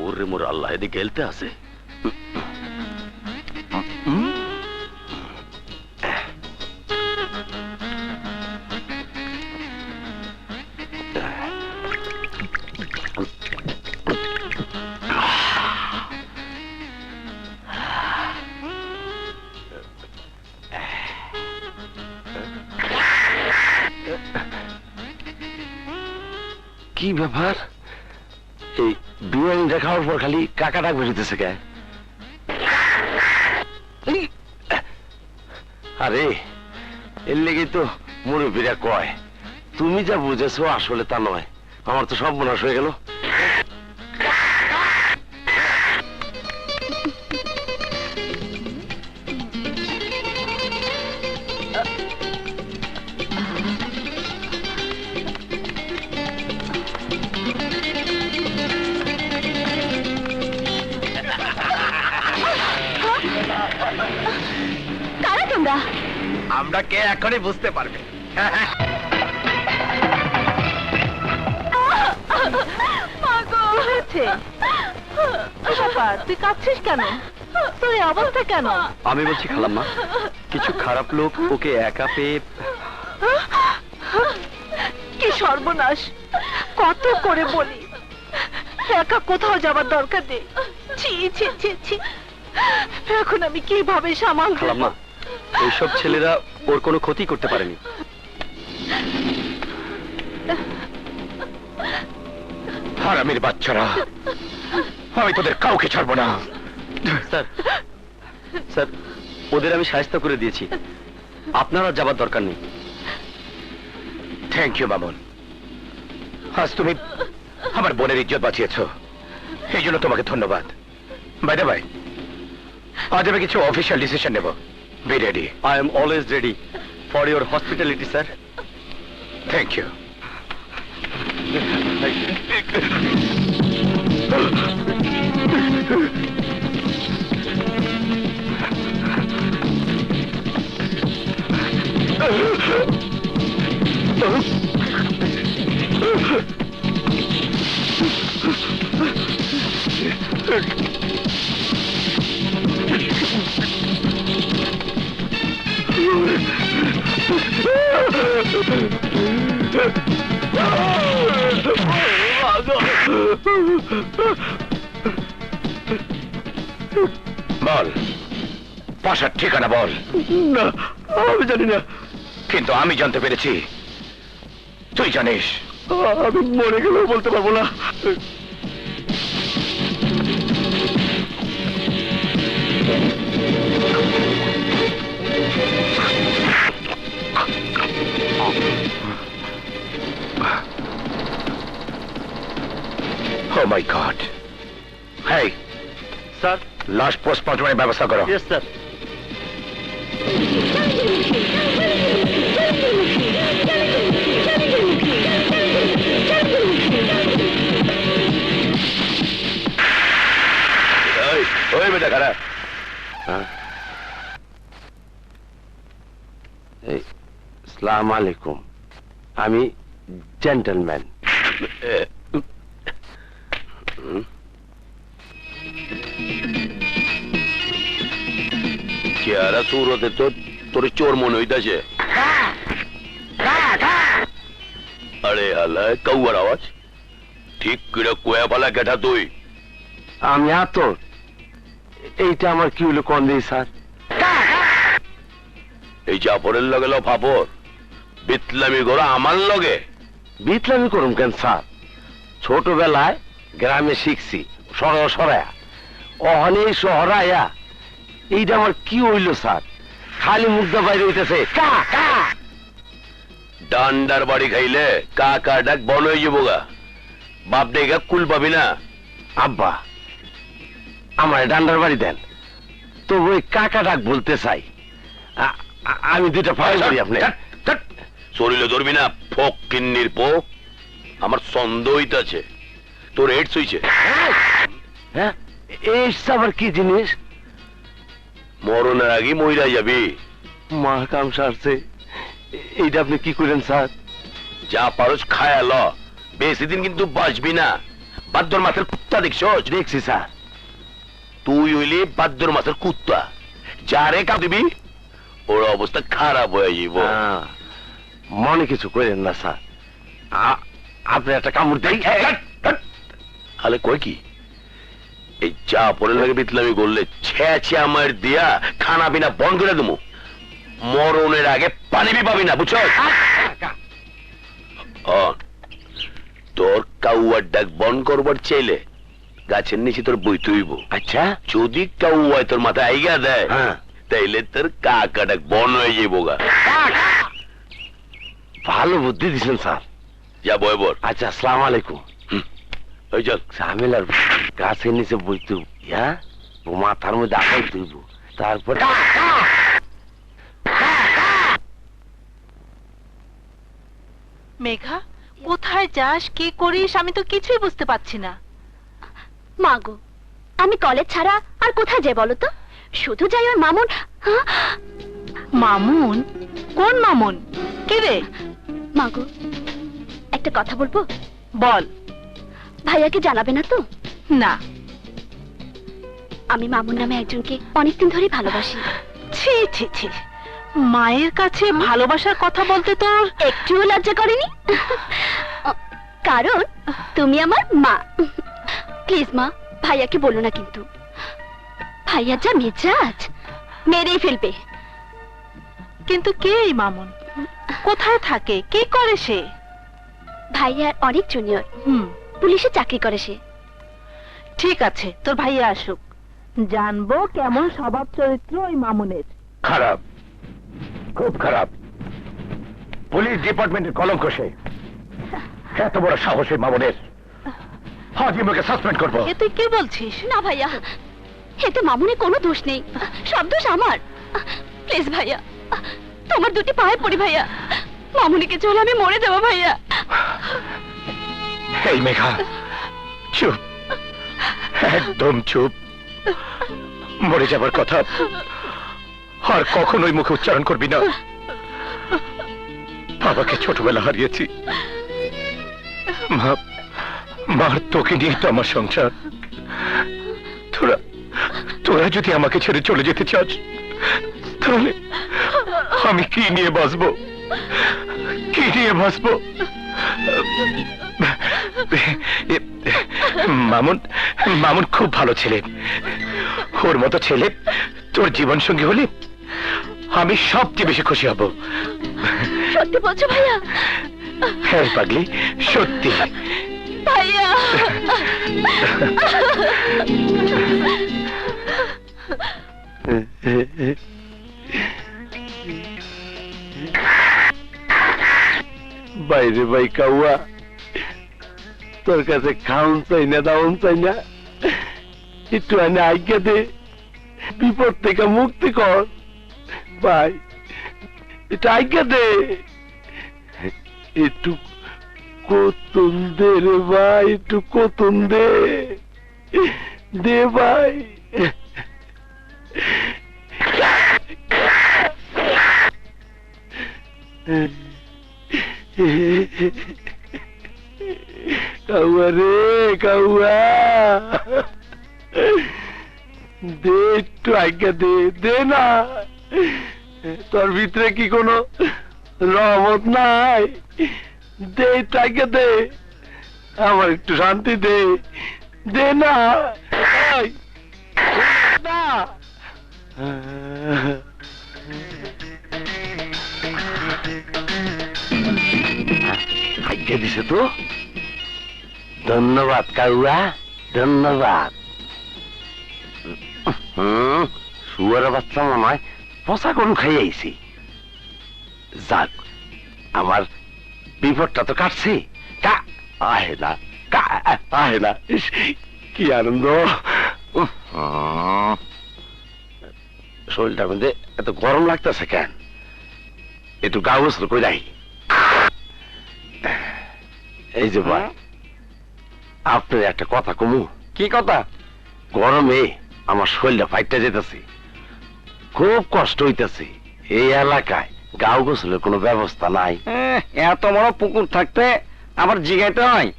ওরে মোর আল্লাহ, এদিকে গেলতে আছে। কি ব্যাপার? এই বিরিয়ানি দেখার পর খালি কাকা ডাক বেরিতেছে কে? আরে এর লেগে তো মুরব্বীরা কয়, তুমি যা বুঝেছো আসলে তা নয়। আমার তো সব মনাশ হয়ে গেল। কারা তোমরা? আমরা কে এখনই বুঝতে পারবে। তুই কাঁদছিস কেন? তোর এই অবস্থা কেন? আমি বলছি খালাম্মা, কিছু খারাপ লোক ওকে একা পেয়ে। কি সর্বনাশ! কত করে বলি একা কোথাও যাবার দরকার নেই। ছি ছি ছি ছি, এখন আমি কিভাবে সামাল দেব? খালাম্মা, এইসব ছেলেরা ওর কোনো ক্ষতি করতে পারেনি। হারামির বাচ্চারা, আমি তোদের কাউকে ছাড়বো না। স্যার, স্যার, ওদের আমি সাহায্য করে দিয়েছি, আপনার আর যাবার দরকার নেই। থ্যাংক ইউ মামুন, আজ তুমি আমার বোনের ইজ্জত বাঁচিয়েছ, এই জন্য তোমাকে ধন্যবাদ। বাই দ্য বাই, আজ আমি কিছু অফিসিয়াল ডিসিশন নেব। Be ready. I am always ready for your hospitality sir. Thank you. বল, বাসার ঠিকানা বল। না, আমি জানি না। কিন্তু আমি জানতে পেরেছি তুই জানিস। আমি মরে গেলেও বলতে পারবো না। Oh my God! Hey, sir. লাশ পোস্টমর্টমের ব্যবস্থা করো। Yes sir. ওই বেটা কারা? আসসালামু আলাইকুম, আমি জেন্টলম্যান। চেহারা সুরতে তো তোর চোর মনে হইতাছে। আরে হালা কৌয়ার আওয়াজ ঠিক করে কোয়া পালা গেটা তুই। আমি আতর। এইটা আমার কি হলো কোন দিই স্যার? এই জাফরের লগে লো ফাপর বিতলামি করা আমার লগে। বিতলামি করুম কেন স্যার? ছোটবেলায় গ্রামে শিখছি সরায়া, অহনে শহরায়া। এইটা আমার কি হইল স্যার? খালি মুগ্ধা বাইরে হইতেছে কা কা। ডান্ডার বাড়ি খাইলে কাকা ডাক বন হয়ে যাবো গা। বাপ ডেকে কুল পাবি না। আব্বা, আমার ডান্ডার বাড়ি দেন, তবু ওই কাকা ডাক বলতে চাই। আমি দুইটা ফাইল করি আপনি। শরীরে ধরবি না ফোক কিন্নির পোক। আমার সন্দেহ হইতাছে তোর এডস হইছে। হ্যাঁ, এই আবার কি জিনিস? মরণের আগে মইরা যাবি। মা কাম সারছে। এইটা আপনি কি করেন স্যার? যা পারস খায়া ল, বেশি দিন কিন্তু বাঁচবি না। বাদ্যর মাছের কুত্তা দেখছো? দেখছি স্যার। তুই হইলি বাদ্যর মাছের কুত্তা, যারে কাপ দিবি ওর অবস্থা খারাপ হয়ে যাব। মনে কিছু করেন না স্যার, আপনি একটা কামড় দেই। আলে কয় কি এই চা পরে লাগে বিতলামি করলে ছে আমার দিয়া খানা পিনা বন্ধ করে দেবো। মরণের আগে পানি বি পাবি না, বুঝছো? তোর কাউয়ার ডাক বন করবার চাইলে গাছের নিচে তোর বই তুইব। আচ্ছা, যদি কাউয়ায় তোর মাথায় আইগা দেয়, তাইলে তোর কাকা ডাক বন হয়ে যাইব গা। ভালো বুদ্ধি দিছেন স্যার। যা বই বল। আচ্ছা, আসসালামু আলাইকুম। ওই চল, ঝামেলার গাছের নিচে বই তুইব, হ্যাঁ, মাথার মধ্যে আকাই তুইব, তারপর মেঘা, কোথায় যাস, কি করিস, আমি তো কিছুই বুঝতে পারছি না। মাগো, আমি কলেজ ছাড়া আর কোথায় যাই বলো তো? শুধু যাই ওই মামুন। মামুন? কোন মামুন? কে রে? মাগো, একটা কথা বলবো? বল। ভাইয়াকে জানাবে না তো? না। আমি মামুন নামে একজনকে অনেকদিন ধরে ভালোবাসি। ছি ছি ছি, মায়ের কাছে ভালোবাসার কথা বলতে তোর একটুও লজ্জা করেনি? কারণ তুমি আমার মা। প্লিজ মা, ভাইয়াকে বলো না কিন্তু। ভাইয়া যা মেজাজ, মেরেই ফেলবে। কিন্তু কে এই মামুন? কোথায় থাকে? কি করে সে? ভাইয়ার অনেক জুনিয়র, পুলিশে চাকরি করে সে। ঠিক আছে, তোর ভাইয়া আসুক, জানবো কেমন স্বভাব চরিত্র ওই মামুনের। খারাপ, খুব খারাপ। পুলিশ ডিপার্টমেন্টের কলঙ্ক সে। এত বড় সাহসী মামুনের, আজ আমাকে সাসপেন্ড করবো। এ তুই কি বলছিস? না ভাইয়া, এতে মামুনের কোনো দোষ নেই, সব দোষ আমার। প্লিজ ভাইয়া, তোমার দুটি পায়ে পড়ি ভাইয়া, মামুনিকে চলে আমি মরে যাবো ভাইয়া। এই মেঘা, চুপ, একদম চুপ। মরে যাবার কথা আর কখনোই মুখে উচ্চারণ করবি না। বাবাকে ছোটবেলা হারিয়েছি, মার তোকে নিয়ে তো আমার সংসার। তোরা যদি আমাকে ছেড়ে চলে যেতে চাস, তাহলে আমি কি নিয়ে বাঁচবো, কি নিয়ে বাঁচবো? মামুন, মামুন খুব ভালো ছেলে। ওর মতো ছেলে তোর জীবন সঙ্গী হলে আমি সবচেয়ে বেশি খুশি হব। সত্যি বলছো ভাইয়া? হ্যাঁ পাগলি, সত্যি ভাইয়া। বাইরে ভাই কাউয়া, তোর কাছে খাউন চাই না, দাউন চাই না, একটু আনে আজ্ঞা দে, বিপদ থেকে মুক্তি কর ভাই, এটা আজ্ঞা দে, একটু কতন দে রে ভাই, একটু কতন দে, দে ভাই। কাউয়া রে কাউয়া, দে একটু আজ্ঞা দে, দে না, তোর ভিতরে কি কোনো রহমত নাই? দে একটু আজ্ঞা দে, আমার একটু শান্তি দে, দে না, না। আজ্ঞা দিছে তো, ধন্যবাদ কাউয়া, ধন্যবাদ। শুয়ার বাচ্চা মনে হয় পচা গরু খাই আইছি। যাক, আমার বিপদটা তো কাটছে। আহে না, আহে না, কি আনন্দ। শরীরটার মধ্যে এত গরম লাগতেছে কেন? একটু গা গোসল কই রাখি। এই যে ভাই, আপনার একটা কথা কমু। কি কথা? গরমে আমার শরীরটা ফাইটটা যেতেছে, খুব কষ্ট হইতেছে। এই এলাকায় গাও গোসলের কোনো ব্যবস্থা নাই। এত বড় পুকুর থাকতে আবার জিগাইতে হয়?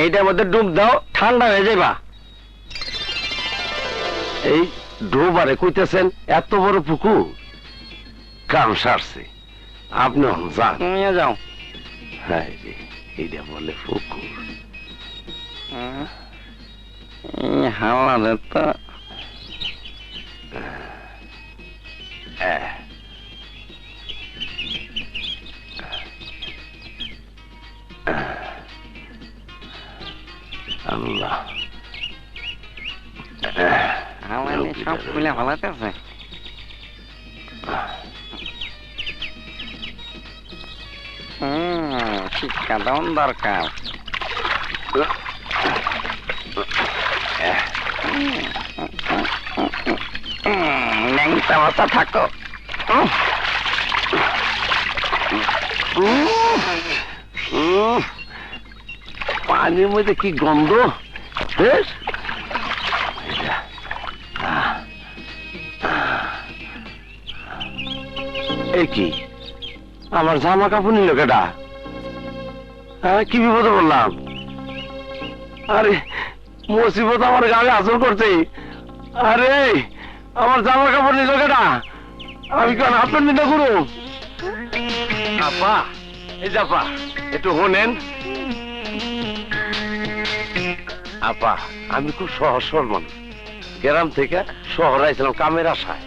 এইটার মধ্যে ডুব দাও, ঠান্ডা হয়ে যাবা। এই ডোবারে কইতেছেন এত বড় পুকুর? কাম সারছে, আপনি যান। তুমিও যাও। হ্যাঁ, এইটা বলে পুকুর। হাওয়া তো সব খুলে ভালাতেছে। শিক্ষা দেওয়ান দরকার। ন্যাংটা মাথা থাকো। পানির মধ্যে কি গন্ধ! বেশ এই কি আমার জামা কাপড় নিল কেটা? হ্যাঁ, কি বিপদে বললাম? আরে মুসিবত আমার গায়ে আসর করছে। আরে আমার জামা কাপড় নিল কেটা? আমি কেন আপনার নিতে করু? আপা, এই যে আপা, একটু শোনেন। আপা, আমি খুব সহজ সরল মানুষ। গ্রাম থেকে শহরে আইছিলাম কামের আশায়।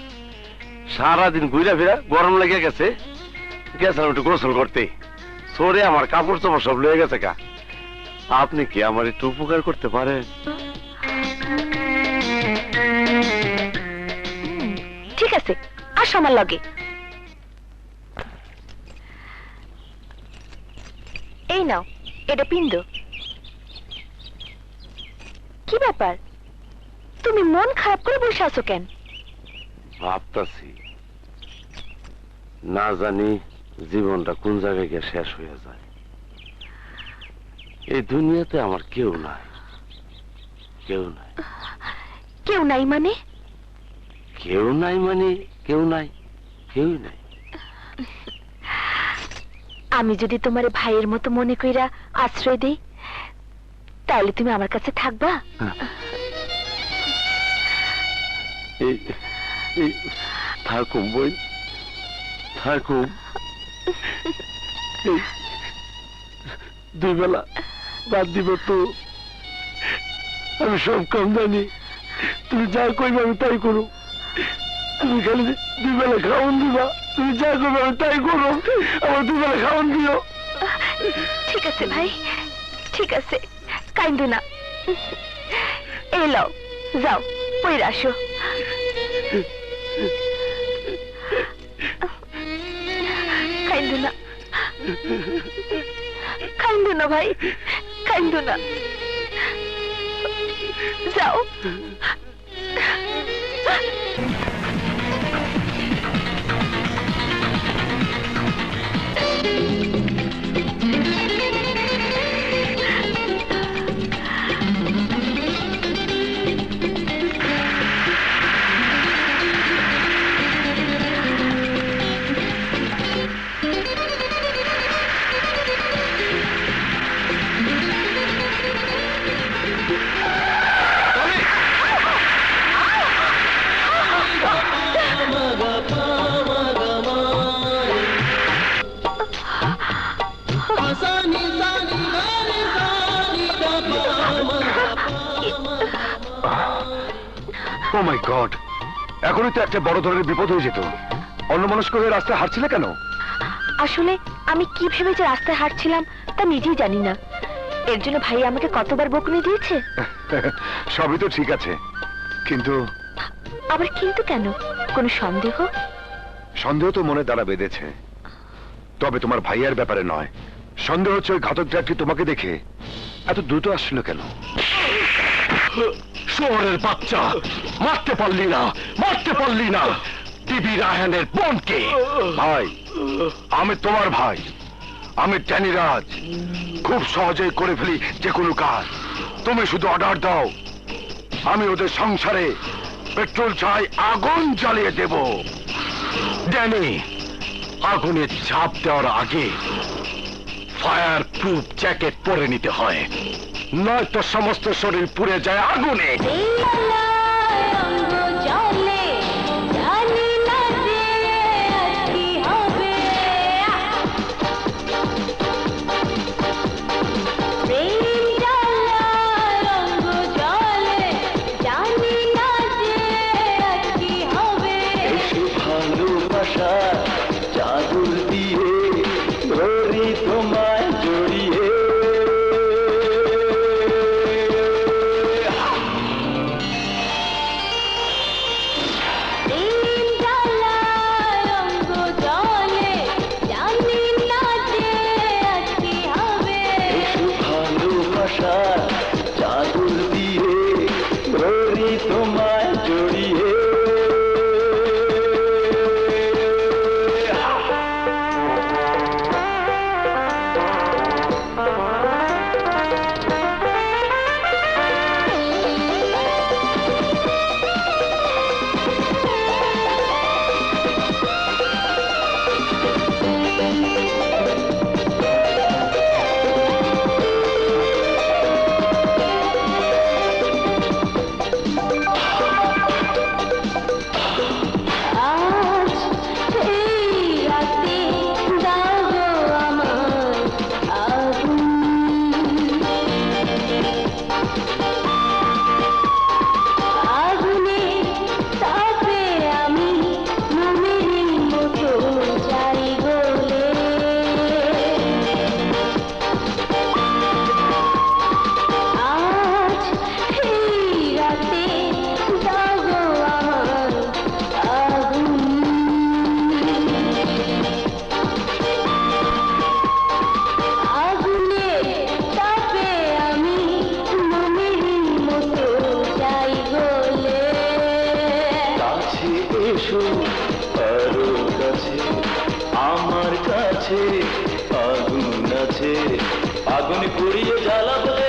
সারাদিন ঘুরে ফিরা গরম লেগে গেছে, গেছিলাম একটু গোসল করতে। সরে আমার কাপড় চোপড় সব লেগে গেছে। কা আপনি কি আমার একটু উপকার করতে পারেন? ঠিক আছে, আসো আমার লগে। এই নাও, এটা পিন্দো। কি ব্যাপার, তুমি মন খারাপ করে বসে আছো কেন? ভাবতাছি না জানি জীবনটা কোন জায়গায় গিয়ে শেষ হয়ে যায়। এই দুনিয়াতে আমার কেউ নাই। কেউ নাই। কেউ নাই মানে? কেউ নাই মানে কেউ নাই, কেউই নাই। আমি যদি তোমার ভাইয়ের মতো মনে কইরা আশ্রয় দেই, তাহলে তুমি আমার কাছে থাকবা? থাকুম বই, থাকুম। দুই বেলা বাদ দিব তো? আমি সব কাম জানি, তুমি যা কইবে আমি তাই করো। তুমি খালি দুই বেলা খাওয়ান দিবা, তুমি যা করবে আমি তাই করো। আমার দুই বেলা খাওয়ান দিও। ঠিক আছে ভাই, ঠিক আছে, কাইন্দো না। এই লও, যাও পইরা আসো। কাইন্দো না, কাইন্দো না ভাই, কাইন্দো না, যাও। ও মাই গড, এখনই তো একটা বড় ধরনের বিপদ হয়ে যেত। অন্যমনস্ক হয়ে রাস্তায় হাঁটছিলে কেন? আসলে আমি কি ভেবে যে রাস্তায় হাঁটছিলাম তা নিজেই জানি না। এর জন্য ভাই আমাকে কতবার বকুনি দিয়েছে। সবই তো ঠিক আছে, কিন্তু আবার কিন্তু কেন? কোনো সন্দেহ? সন্দেহ তো মনে দ্বারা বেঁধেছে, তবে তোমার ভাইয়ের ব্যাপারে নয়। সন্দেহ হচ্ছে ওই ঘাতক ড্রাগটি তোমাকে দেখে এত দ্রুত আসছিল কেন? শহরের বাচ্চা, মারতে পারলি না, মারতে পারলি না টিভি রায়হানের বোনকে। ভাই, আমি তোমার ভাই, আমি ড্যানি রাজ। খুব সহজেই করে ফেলি যে কোনো কাজ। তুমি শুধু অর্ডার দাও, আমি ওদের সংসারে পেট্রোল ছাই আগুন জ্বালিয়ে দেব। ড্যানি, আগুনে ঝাঁপ দেওয়ার আগে ফায়ার প্রুফ জ্যাকেট পরে নিতে হয়, নয়তো সমস্ত শরীর পুড়ে যায় আগুনে। আরো কাছে, আমার কাছে আগুন আছে, আগুন পুড়িয়ে জ্বালাবো রে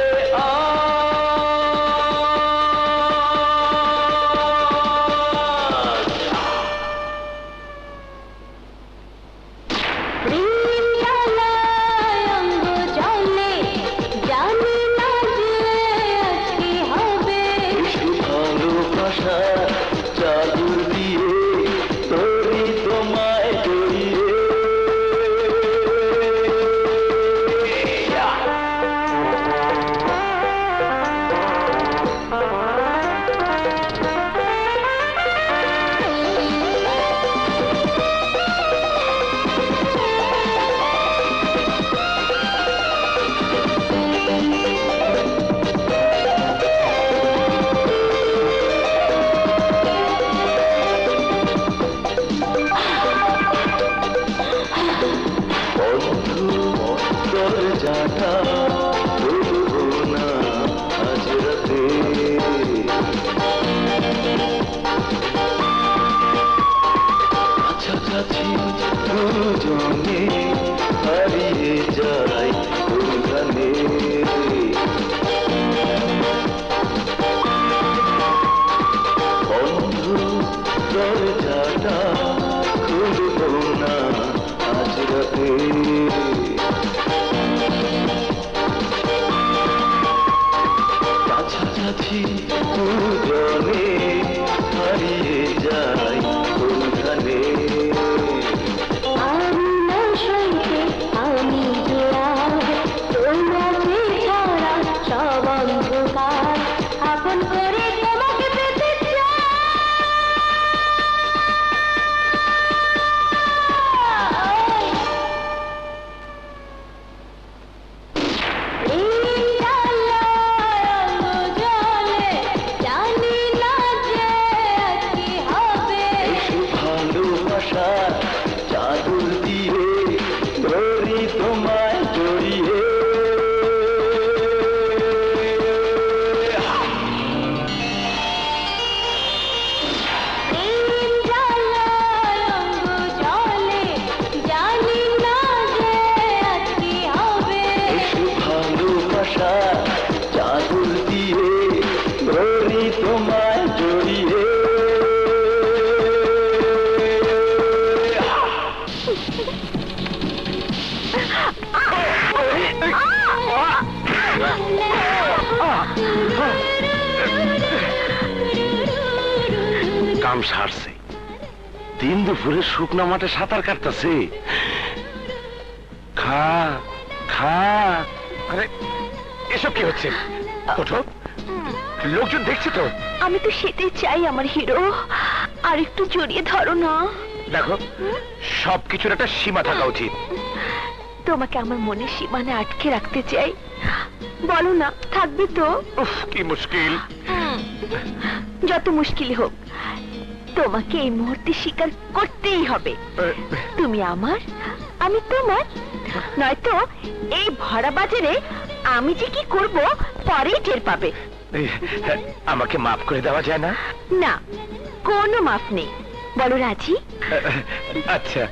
কাম সারছে, দিন দুপুরে শুকনো মাঠে সাঁতার কাটতেছে। খা খা। আরে এসব কি হচ্ছে? ওঠো, লোকজন দেখছে তো। আমি তো সেটাই চাই আমার হিরো, আর একটু জড়িয়ে ধরো না। দেখো, সবকিছুর একটা সীমা থাকা উচিত। তোমাকে আমার মনের সীমানে আটকে রাখতে চাই, বলো না থাকবে তো? উফ, কি মুশকিল। যত মুশকিল হোক, তোমাকে এই মুহূর্তে স্বীকার করতেই হবে। তুমি আমার, আমি তোমার, নয়তো এই ভরা বাজারে আমি যে কি করব পরেই টের পাবে। আমাকে মাফ করে দেওয়া যায় না? না, কোনো মাফ নেই। বলো রাজি? আচ্ছা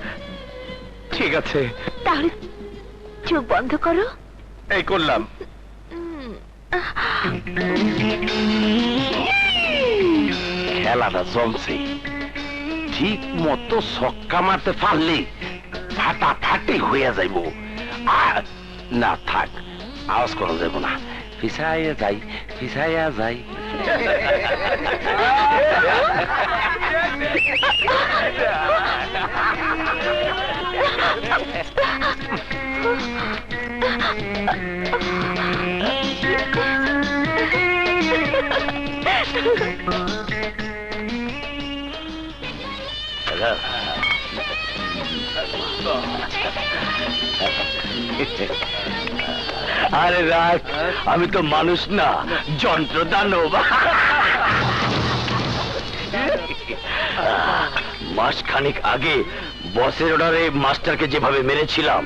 ঠিক আছে, তাহলে চোখ বন্ধ করো। এই করলাম। খেলাটা জমছে, ঠিক মতো ছক্কা মারতে পারলে ফাটাফাটি হইয়া যাইব। না থাক, আওয়াজ করা যাইব না, পিছাইয়া যাই পিছাইয়া যাই। আরে রাজ, আমি তো মানুষ না, যন্ত্র দানব। মাসখানিক আগে বসের অর্ডারে মাস্টারকে যেভাবে মেরেছিলাম,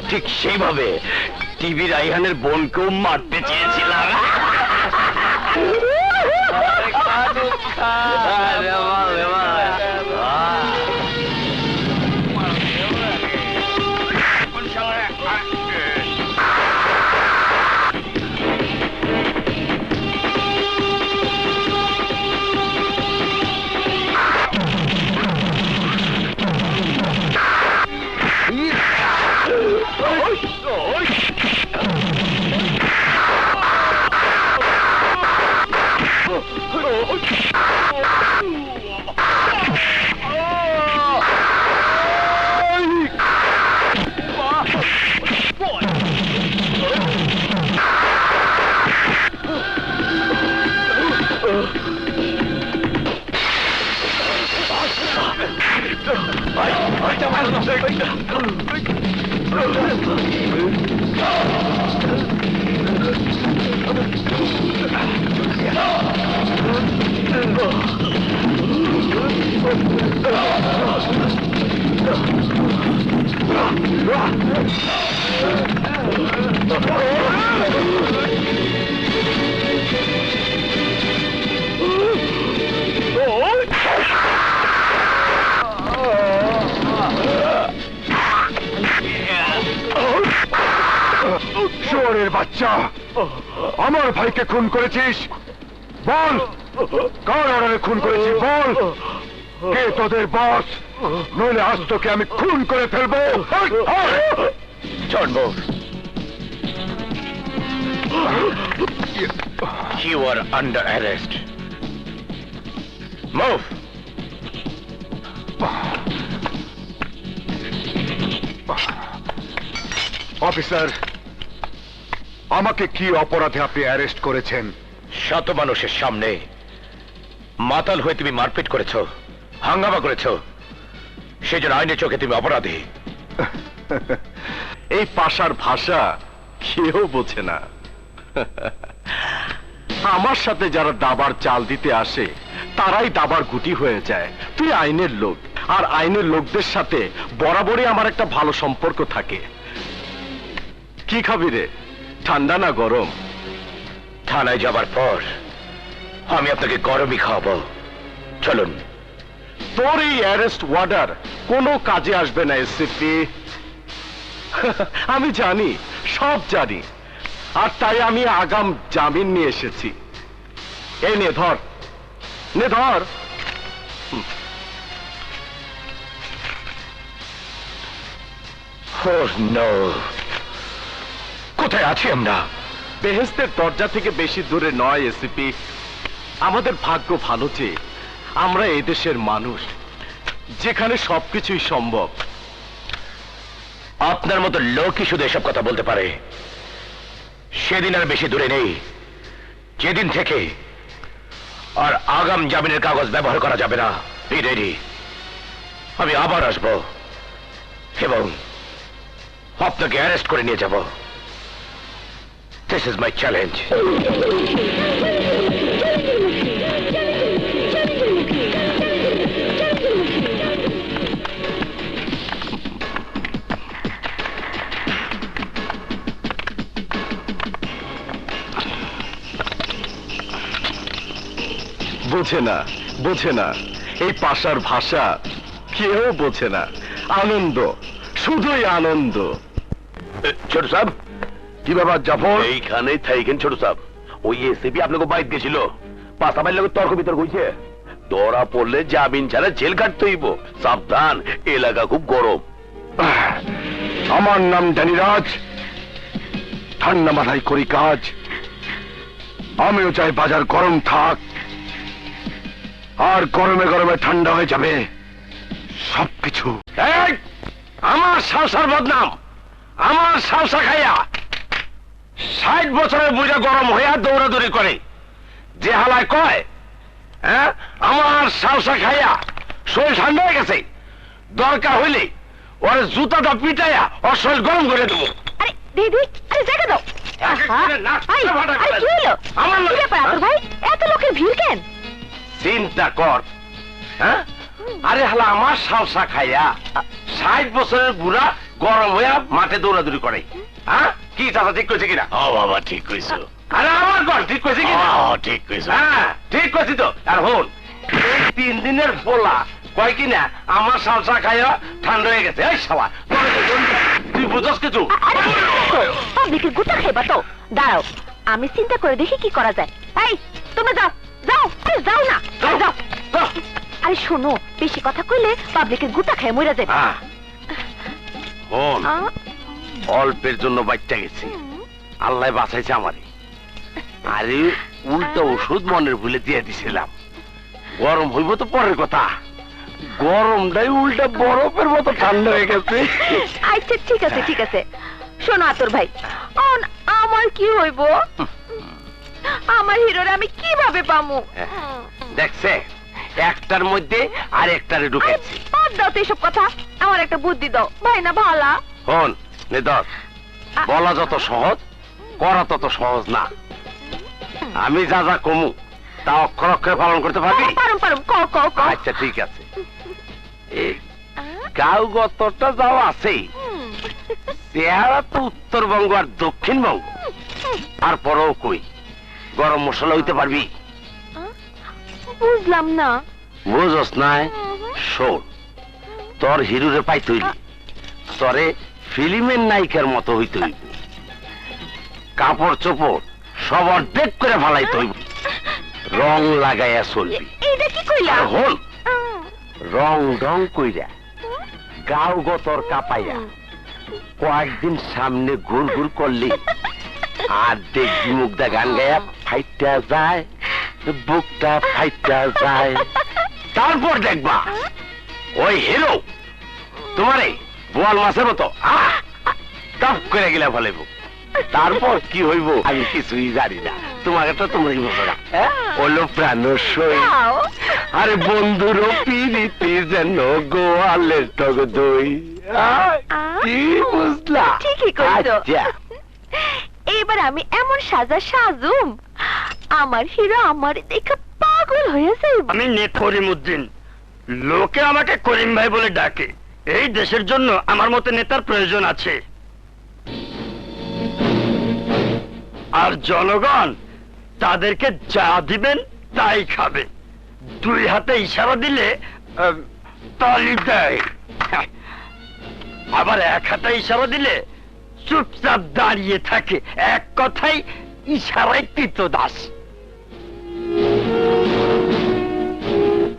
ঠিক সেইভাবে টিভি রাইহানের বোনকেও মারতে চেয়েছিলাম। চোরের বাচ্চা, আমার ভাইকে খুন করেছিস, বল কার অর্ডারে খুন করেছিস, বল কে তোদের বস, নইলে আজ তোকে আমি খুন করে ফেলবো। You are under arrest. Move. Officer, আমাকে কি অপরাধে আপনি অ্যারেস্ট করেছেন? শত মানুষের সামনে মাতাল হয়ে তুমি মারপিট করেছ, হাঙ্গামা করেছ, সেজন্য আইনের চোখে তুমি অপরাধী। এই পাশার ভাষা কেউ বোঝে না। আমার সাথে যারা দাবার চাল দিতে আসে তারাই দাবার গুটি হয়ে যায়। তুই আইনের লোক, আর আইনের লোকদের সাথে বরাবরই আমার একটা ভালো সম্পর্ক থাকে। কি খাবি রে, ঠান্ডা না গরম? থানায় যাবার পর আমি আপনাকে গরমই খাওয়াবো, চলুন। তোর এই অ্যারেস্ট অর্ডার কোনো কাজে আসবে না এসিপি। আমি জানি, সব জানি, আর তাই আমি আগাম জামিন নিয়ে এসেছি। এই নে ধর, নে ধর। কোথায় আছি আমরা? বেহেস্তের দরজা থেকে বেশি দূরে নয় এসিপি। আমাদের ভাগ্য ভালো যে আমরা এদেশের মানুষ, যেখানে সবকিছুই সম্ভব। আপনার মতো লোকই শুধু এসব কথা বলতে পারে। সেদিন আর বেশি দূরে নেই যেদিন থেকে আর আগাম জামিনের কাগজ ব্যবহার করা যাবে না। বি রেডি, আমি আবার আসব এবং আপনাকে অ্যারেস্ট করে নিয়ে যাব। This is my challenge. বোঝে না, বোঝে না, এই পাশার ভাষা কেউ বোঝে না। আনন্দ, শুধুই আনন্দ। ছোট সাহেব, কি ব্যাপার জাফর? এইখানেই থাইকেন ছোট সাহেব। ওই এসিপি আপনাকে বাইক দিয়েছিল, পাশাপাশি লোক তর্ক বিতর্ক হয়েছে। ধরা পড়লে জামিন ছাড়া জেল কাটতে হইব। সাবধান, এলাকা খুব গরম। আমার নাম ড্যানিরাজ, ঠান্ডা মাথায় করি কাজ। আমিও চাই বাজার গরম থাক, আর গরমে গরমে ঠান্ডা হয়ে যাবে সবকিছু। আমার সালসার বদনাম, আমার সালসা খাইয়া 60 বছরের বুঝা গরম হইয়া দৌড়াদৌড়ি করে যে হালায় কয়, হ্যাঁ, আমার সালসা খাইয়া শরীর ঠান্ডা হয়ে গেছে, দরকার হইলে ওর জুতাটা পিটাইয়া ওর শরীর গরম করে দেবো। আরে দিদি, আরে জায়গা দাও। আমার লোক ভাই, এত লোকের ভিড় কেন? চিন্তা কর, হ্যাঁ, আরে হালা আমার সালসা খাইয়া 60 বছরের বুড়া গরম হইয়া মাঠে দৌড়াদৌড়ি করে। হ্যাঁ, কি চাচা ঠিক কইছে কিনা? ও বাবা, ঠিক কইছো। আরে আমার ঘর ঠিক কইছি কি না? ঠিক কইছ। হ্যাঁ ঠিক কইছি তো। আর হন, এই 3 দিনের পোলা কয় কি না আমার সালসা খাইয়া ঠান্ডা হয়ে গেছে। এই শালা তুই বুঝছ কিছু? পাবলিকের গুতা খাইবা তো? দাঁড়াও, আমি চিন্তা করে দেখি কি করা যায়। এই তোমরা যাও যাও, আরে যাও না, যাও যাও। আরে শোনো, বেশি কথা কইলে পাবলিকের গুতা খাই মইরা যাবে। হন, অল্পের জন্য বাচ্চা গেছি, আল্লাহ বাঁচাইছে আমারে। আরে উল্টা ওষুধ মনের ভুলে দিয়ে দিছিলাম। গরম হইব তো পরের কথা, গরমটাই উল্টা বরফের মতো ঠান্ডা হয়ে গেছে। আচ্ছা ঠিক আছে ঠিক আছে। শোনো আতর ভাই, আমার কি হইব? আমার হিরোর আমি কিভাবে পামু? দেখছে একটার মধ্যে আর একটারে ঢুকেছে। বাদ দাও তো এসব কথা, আমার একটা বুদ্ধি দাও ভাই না ভালা। হন নিদর, বলা যত সহজ করা তত সহজ না। আমি যা যা কমু তা অক্ষর অক্ষরে পালন করতে পারবি? পারুম পারুম, কও কও কও। আচ্ছা ঠিক আছে। এই গাঁও গতটা যাও আছেই, চেহারা তো উত্তরবঙ্গ আর দক্ষিণবঙ্গ। আর পরেও কই গরম মশলা হইতে পারবি? বুঝলাম না। বুঝস নাই? শোন, তোর হিরোরে পাই তৈরি, তরে ফিল্মের নায়িকার মতো হইতে হইব। কাপড় চোপড় সব অর্ধেক করে ফালাইতে হইব, রং লাগাইয়া চলবি। এইটা কি কইলা? আর হন, রং ঢং কইরা গাও গতর কাপাইয়া কয়েকদিন সামনে ঘুর ঘুর করলি আর দেখবি মুখটা গান গায়া ফাইটা যায়, বুকটা ফাইটা যায়। তারপর দেখবা ওই হিরো তোমারে বোয়াল মাছের মতো টপ করে গেলে ফেলাইব। তারপর কি হইব আমি কিছুই জানি না, তোমাকে তো তোমরা ওলো প্রাণ সই। আরে বন্ধুরও পিরিতি যেন গোয়ালের টক দই। কি বুঝলা? ঠিকই কইছো। আচ্ছা, এইবার আমি এমন সাজা সাজুম আমার হিরো আমার দেখে পাগল হয়ে যাইব। আমি নেতা করিমউদ্দিন, লোকে আমাকে করিম ভাই বলে ডাকে। এই দেশের জন্য আমার মতো নেতার প্রয়োজন আছে। আর জনগণ তাদেরকে যা দিবেন তাই খাবে। 2 হাতে ইশারা দিলে তালি দেয়, আবার 1 হাতে ইশারা দিলে চুপচাপ দাঁড়িয়ে থাকে। এক কথাই ইশারায় কৃতদাস।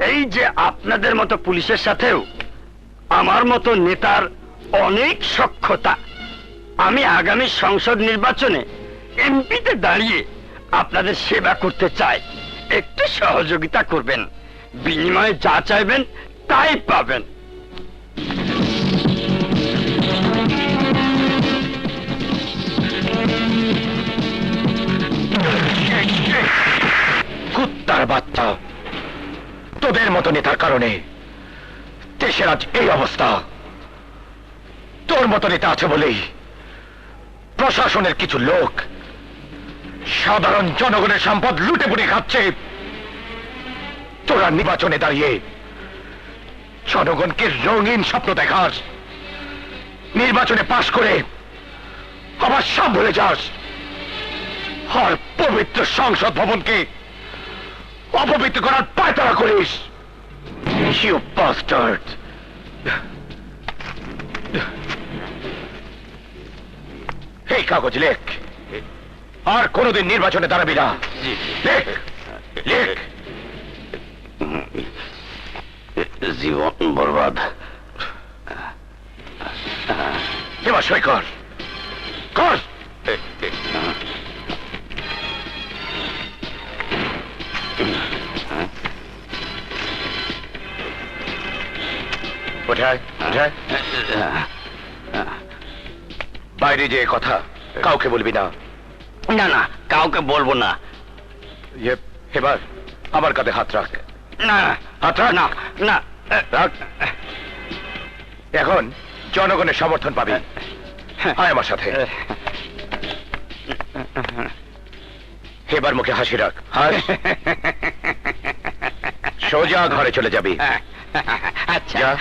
এই যে আপনাদের মতো পুলিশের সাথেও আমার মতো নেতার অনেক সখ্যতা। আমি আগামী সংসদ নির্বাচনে এমপিতে দাঁড়িয়ে আপনাদের সেবা করতে চাই। একটু সহযোগিতা করবেন, বিনিময়ে যা চাইবেন তাই পাবেন। কুত্তার বাচ্চা, তোদের মতো নেতার কারণে দেশের আজ এই অবস্থা। তোর মতো নেতা আছে বলেই প্রশাসনের কিছু লোক সাধারণ জনগণের সম্পদ লুটে পুটে খাচ্ছে। তোরা নির্বাচনে দাঁড়িয়ে জনগণকে রঙিন স্বপ্ন দেখাস, নির্বাচনে পাশ করে আবার সব ভুলে যাস, আর পবিত্র সংসদ ভবনকে অপবিত্র করার পায়তারা করিস। You bastard! এই কাগজ লেখ, আর কোনদিন নির্বাচনে দাঁড়াবি না। লেখ লেখ। জীবন বরবাদ। এবার সই কর, কর। কোথায় কোথায়? বাইরে যে কথা কাউকে বলবি না। না না, কাউকে বলবো না। এবার আমার কাঁধে হাত রাখ। না হাত রাখ। না না, রাখ। এখন জনগণের সমর্থন পাবি। আয় আমার সাথে। এবার মুখে হাসি রাখ। হাস। সোজা ঘরে চলে যাবি। আচ্ছা। যা।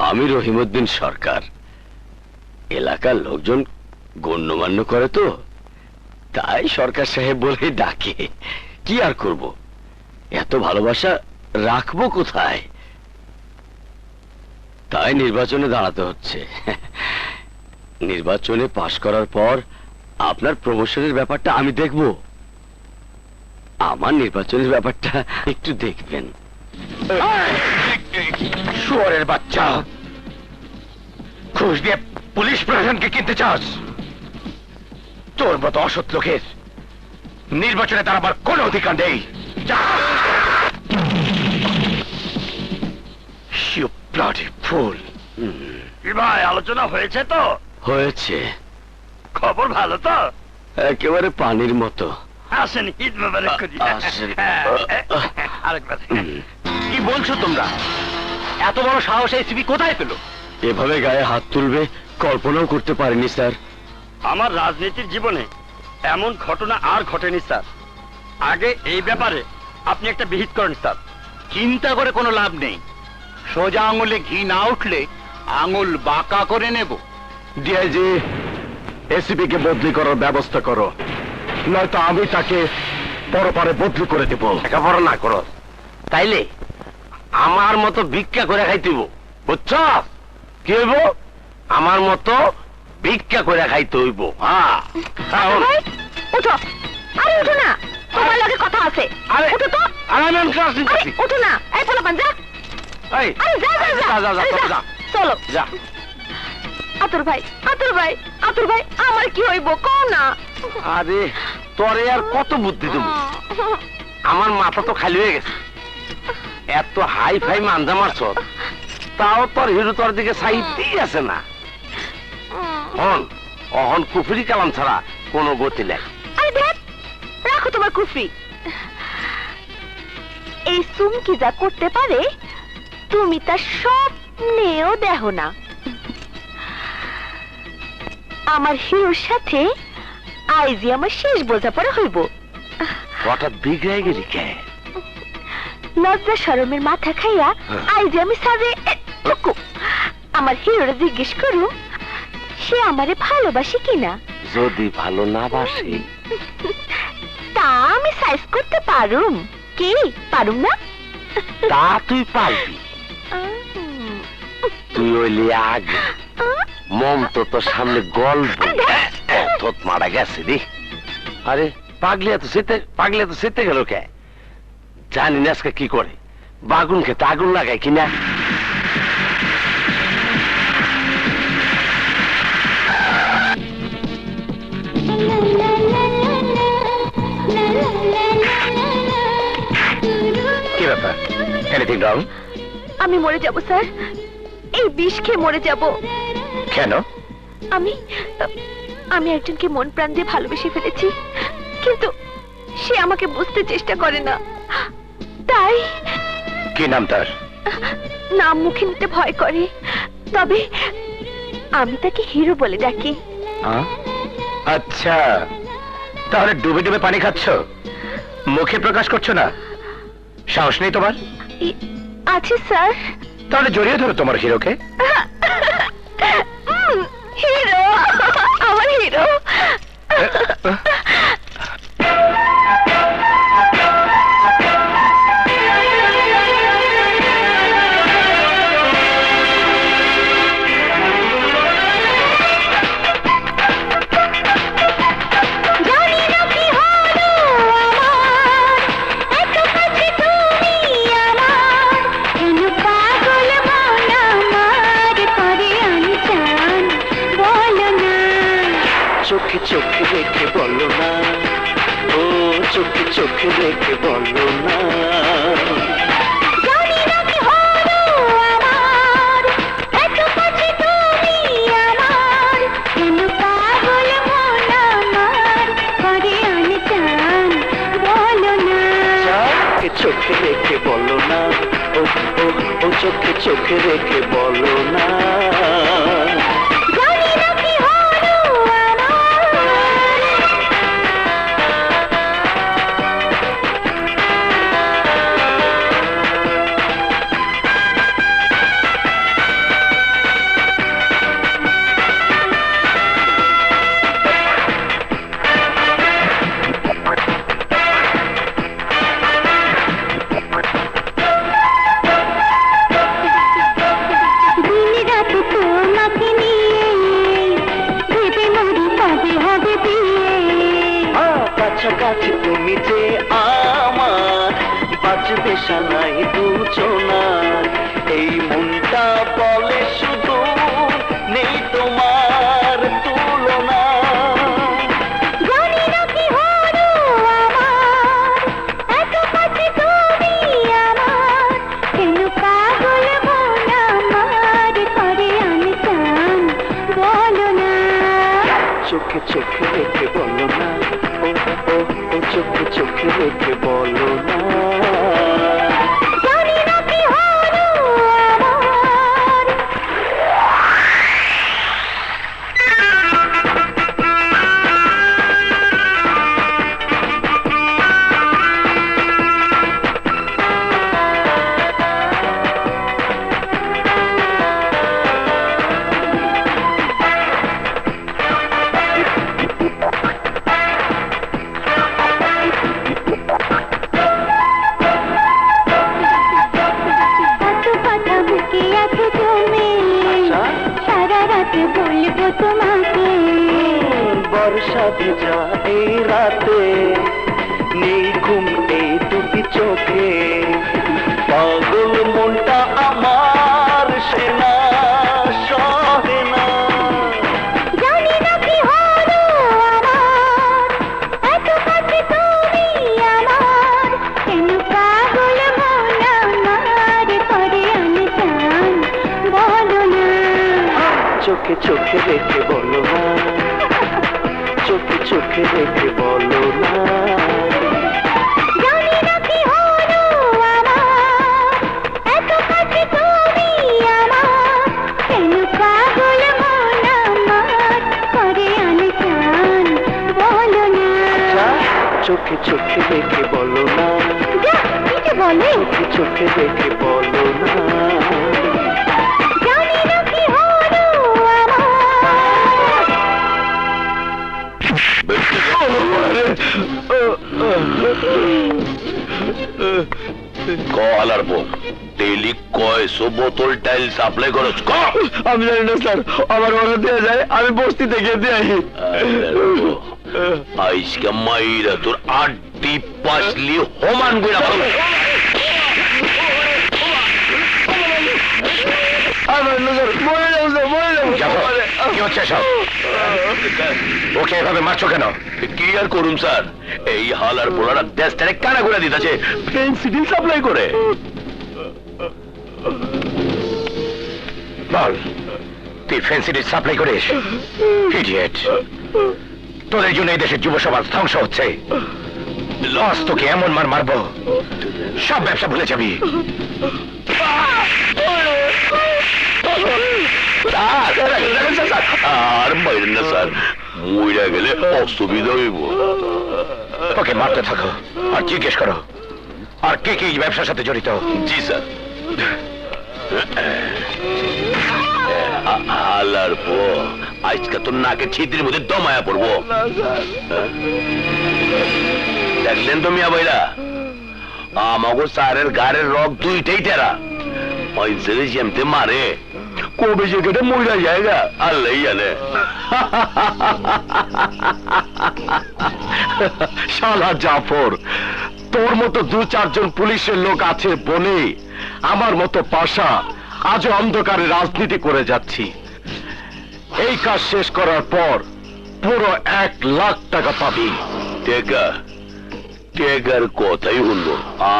আমি রহিমউদ্দিন সরকার, এলাকার লোকজন গণ্যমান্য করে তো, তাই সরকার সাহেব বলে ডাকে। কি আর করব, এত ভালোবাসা রাখবো কোথায়? তাই নির্বাচনে দাঁড়াতে হচ্ছে। নির্বাচনে পাশ করার পর আপনার প্রমোশনের ব্যাপারটা আমি দেখব, আমার নির্বাচনের ব্যাপারটা একটু দেখবেন। শুয়োরের বাচ্চা, ঘুষ দিয়ে পুলিশ প্রশাসনকে কিনতে চাস? তোর মতো অসৎ লোকের নির্বাচনে দাঁড়াবার কোনো অধিকার নেই। যা! You bloody fool! কি ভাই, আলোচনা হয়েছে তো? হয়েছে। খবর ভালো তো? একেবারে পানির মতো। আসেন, ঈদ মোবারক করি। আরেকবার। কি বলছো তোমরা? এত বড় সাহস এসিপি কোথায় পেল? এভাবে গায়ে হাত তুলবে কল্পনাও করতে পারিনি স্যার। আমার রাজনীতির জীবনে এমন ঘটনা আর ঘটেনি স্যার। আগে এই ব্যাপারে আপনি একটা বিহিত করেন স্যার। চিন্তা করে কোনো লাভ নেই। সোজা আঙুলে ঘি না উঠলে আঙুল বাঁকা করে নেব। ডিআইজি, এসিপি কে বদলি করার ব্যবস্থা করো, নয়তো আমি তাকে পরপারে বদলি করে দেব। লেখাপড়া না করো তাইলে আমার মতো ভিক্ষা করে খাইতেব, বুঝছ? কি হইব? আমার মতো ভিক্ষা করে খাইতে হইব। হ্যাঁ, উঠো। আরে উঠো না, তোমার লগে কথা আছে। আরে উঠো তো। আরে আমি ক্লাস নিতেছি। উঠো না, এই পোলা পাঞ্জা। এই আরে যা যা যা যা, যা, যা, যা। চলো যা। আতুর ভাই, আতুর ভাই, আতুর ভাই, আমার কি হইব কও না। আরে তোরে আর কত বুদ্ধি দেবো? আমার মাথা তো খালি হয়ে গেছে। এত হাই ফাই মানজা মারছ, তাও তোর হিরো তোর দিকে সাইতেই আছে না। হন অহন কুফরি কালাম ছাড়া কোনো গতি নাই। আরে দেখ, রাখো তোমার কুফরি। এই সুমকি যা করতে পারে তুমি তা স্বপ্নেও দেখো না। আমার হিরোর সাথে আইজি আমার শেষ বোঝাপড়া হইব। হঠাৎ বিগড়ে গেলি কে? লজ্জা শরমের মাথা খাইয়া আইজি আমি সারে আমার হিরোরে জিজ্ঞেস করু সে আমারে ভালোবাসে কিনা। যদি ভালো না বাসে তা আমি সাইজ করতে পারুম। কি পারুম না? তা তুই পারবি। তুই হইলি আগে মম তো তোর সামনে গল্প থত মারা গেছে রে। আরে পাগলি এত সেতে গেল কে? জানি না আজকে কি করে, বাগুন খেতে আগুন লাগায় কিনা। কি ব্যাপার? Anything wrong? আমি মরে যাব স্যার, এই বিষ খেয়ে মরে যাব। কেন? আমি একজনকে মন প্রাণ দিয়ে ভালোবেসে ফেলেছি, কিন্তু সে আমাকে বুঝতে চেষ্টা করে না। তাই কি নাম তার? নাম মুখে নিতে ভয় করে, তবে আমি তাকে হিরো বলে ডাকি। আচ্ছা, তাহলে ডুবে ডুবে পানি খাচ্ছ, মুখে প্রকাশ করছো না? সাহস নেই তোমার? আছে স্যার। তাহলে জড়িয়ে ধরো তোমার হিরোকে। হিরো, আমার হিরো। চোখে চোখে রেখে বলো না, ও চোখে চোখে রেখে বলো না। চোখে রেখে বলো না, ও ও ও চোখে চোখে রেখে বলো না। নেশা নাই দুজনার, এই মনটা বলে শুধু নেই তোমার তুলনা। জানি না কি হলো আমার, এত কাছে তুমি আমার, কেন পাগল মন আমার করে আনচান, বলো না। চোখে চোখে রেখে বলো না, ও ও ও চোখে চোখে রেখে বলো না। জানি না কি হলো আমার। এত কথা বুকে আছে জমে, সারা রাতে বলবো তোমাকে। বর্ষা ভেজা এই রাতে নেই ঘুম এই দুটি চোখে, পাগল মনটা আমার সেনা সহে না। জানি না কি হলো আমার, এত কাছে তুমি আমার, কেন পাগল মন আমার করে আনচান, বলো না। চোখে চোখে রেখে বলো না, চোখে চোখে রেখে বলো না। জানি না কি হলো আমার, এত কাছে তুমি আমার, কেন পাগল মন আমার করে আনচান, বলো না। চোখে চোখে রেখে বলো না, যা, কিছু বলে। চোখে চোখে রেখে বলো না। জানি না কি হলো আমার। কলার বোন ডেইলি কয়শো বোতল টাইল সাপ্লাই করছ? আমি জানি না স্যার, আমার অর্ডার দেওয়া যায়, আমি বস্তি থেকে দিয়ে আই। আইসকা মাইরা তোর আড্ডি পাসলি হোমান কইরা ভালো। কি হচ্ছে সব? ওকে এভাবে মারছো কেন? কি আর করুম স্যার, এই হালার পোলারা দেশটারে কানা করে দিতেছে ফেন্সিডিল সাপ্লাই করে। বল, তুই ফেন্সিডিল সাপ্লাই করিস? ইডিয়েট, তোদের জন্য এই দেশের যুব সমাজ ধ্বংস হচ্ছে। লস তোকে এমন মার মারবো সব ব্যবসা ভুলে যাবি। আর মাইরেন না স্যার, মইরা গেলে অসুবিধা হইব। ওকে মারতে থাকো আর জিজ্ঞেস করো আর কে কে এই ব্যবসার সাথে জড়িত। জি স্যার। আল্লাহর পো, আজকে তোর নাকে ছিদ্রির মধ্যে দমায়া পড়বো। দেখলেন তো মিয়া ভাইরা, আমাগো স্যারের গাড়ের রক দুইটাই টেরা। পয়সারে যেমতে মারে কবে যে কেটে মইরা জায়গা আল্লাহ জানে। শালা জাফর, তোর মতো দু চারজন পুলিশের লোক আছে বলে আমার মতো পাশা আজও অন্ধকারে রাজনীতি করে যাচ্ছি। এই কাজ শেষ করার পর পুরো 1 লাখ টাকা পাবি। টেকা টেকার কথাই হলো,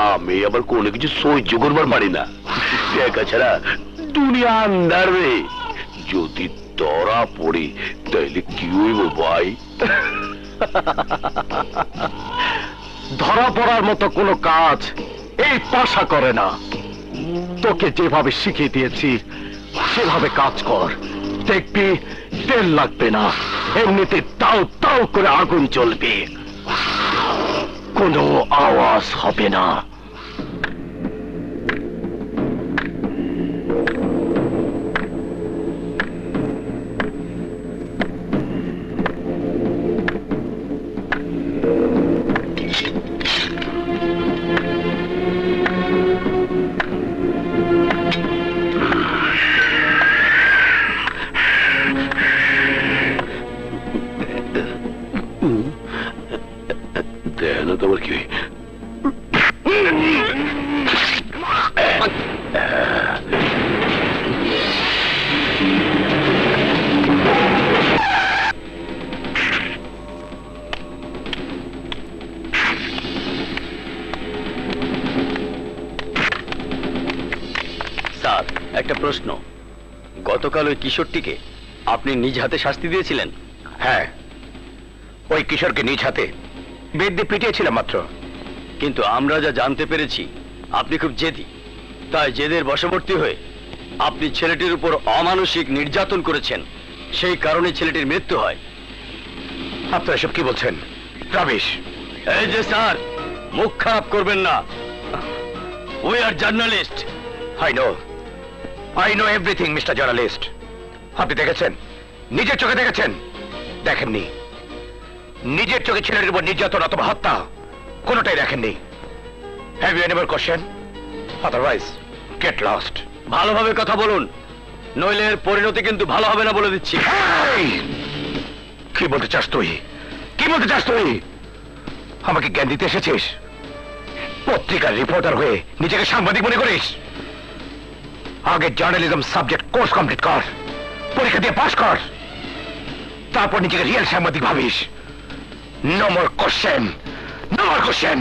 আমি আবার কোনো কিছু সহ্য করবার পারি না। টেকা ছাড়া দুনিয়া আন্ধার রে। যদি ধরা পড়ি তাইলে কি হইব ভাই? ধরা পড়ার মতো কোনো কাজ এই পাশা করে না। তোকে যেভাবে শিখিয়ে দিয়েছি সেভাবে কাজ কর, দেখবি তেল লাগবে না, এমনিতে তাও তাও করে আগুন জ্বলবে, কোনো আওয়াজ হবে না। তোমার কি স্যার, একটা প্রশ্ন। গতকাল ওই কিশোরটিকে আপনি নিজ হাতে শাস্তি দিয়েছিলেন? হ্যাঁ, ওই কিশোরকে নিজ হাতে বেদ দিয়ে পিটিয়েছিলাম মাত্র। কিন্তু আমরা যা জানতে পেরেছি আপনি খুব জেদি, তাই জেদের বশবর্তী হয়ে আপনি ছেলেটির উপর অমানসিক নির্যাতন করেছেন, সেই কারণে ছেলেটির মৃত্যু হয়। আপনারা এসব কি বলছেন? রাবিশ। এই যে স্যার, মুখ খারাপ করবেন না, we are journalist. I know everything mister journalist. আপনি দেখেছেন, নিজের চোখে দেখেছেন? দেখেননি? নিজের চোখে ছেলের উপর নির্যাতন অথবা হত্যা কোনোটাই দেখেননি। Have you ever question? Otherwise get lost. ভালোভাবে কথা বলুন, নইলে এর পরিণতি কিন্তু ভালো হবে না বলে দিচ্ছি। কি বলতে চাস তুই? কি বলতে চাস তুই? আমাকে জ্ঞান দিতে এসেছিস? পত্রিকার রিপোর্টার হয়ে নিজেকে সাংবাদিক মনে করিস? আগে জার্নালিজম সাবজেক্ট কোর্স কমপ্লিট কর, পরীক্ষা দিয়ে পাস কর, তারপর নিজেকে রিয়েল সাংবাদিক ভাবিস। No more question, no more question.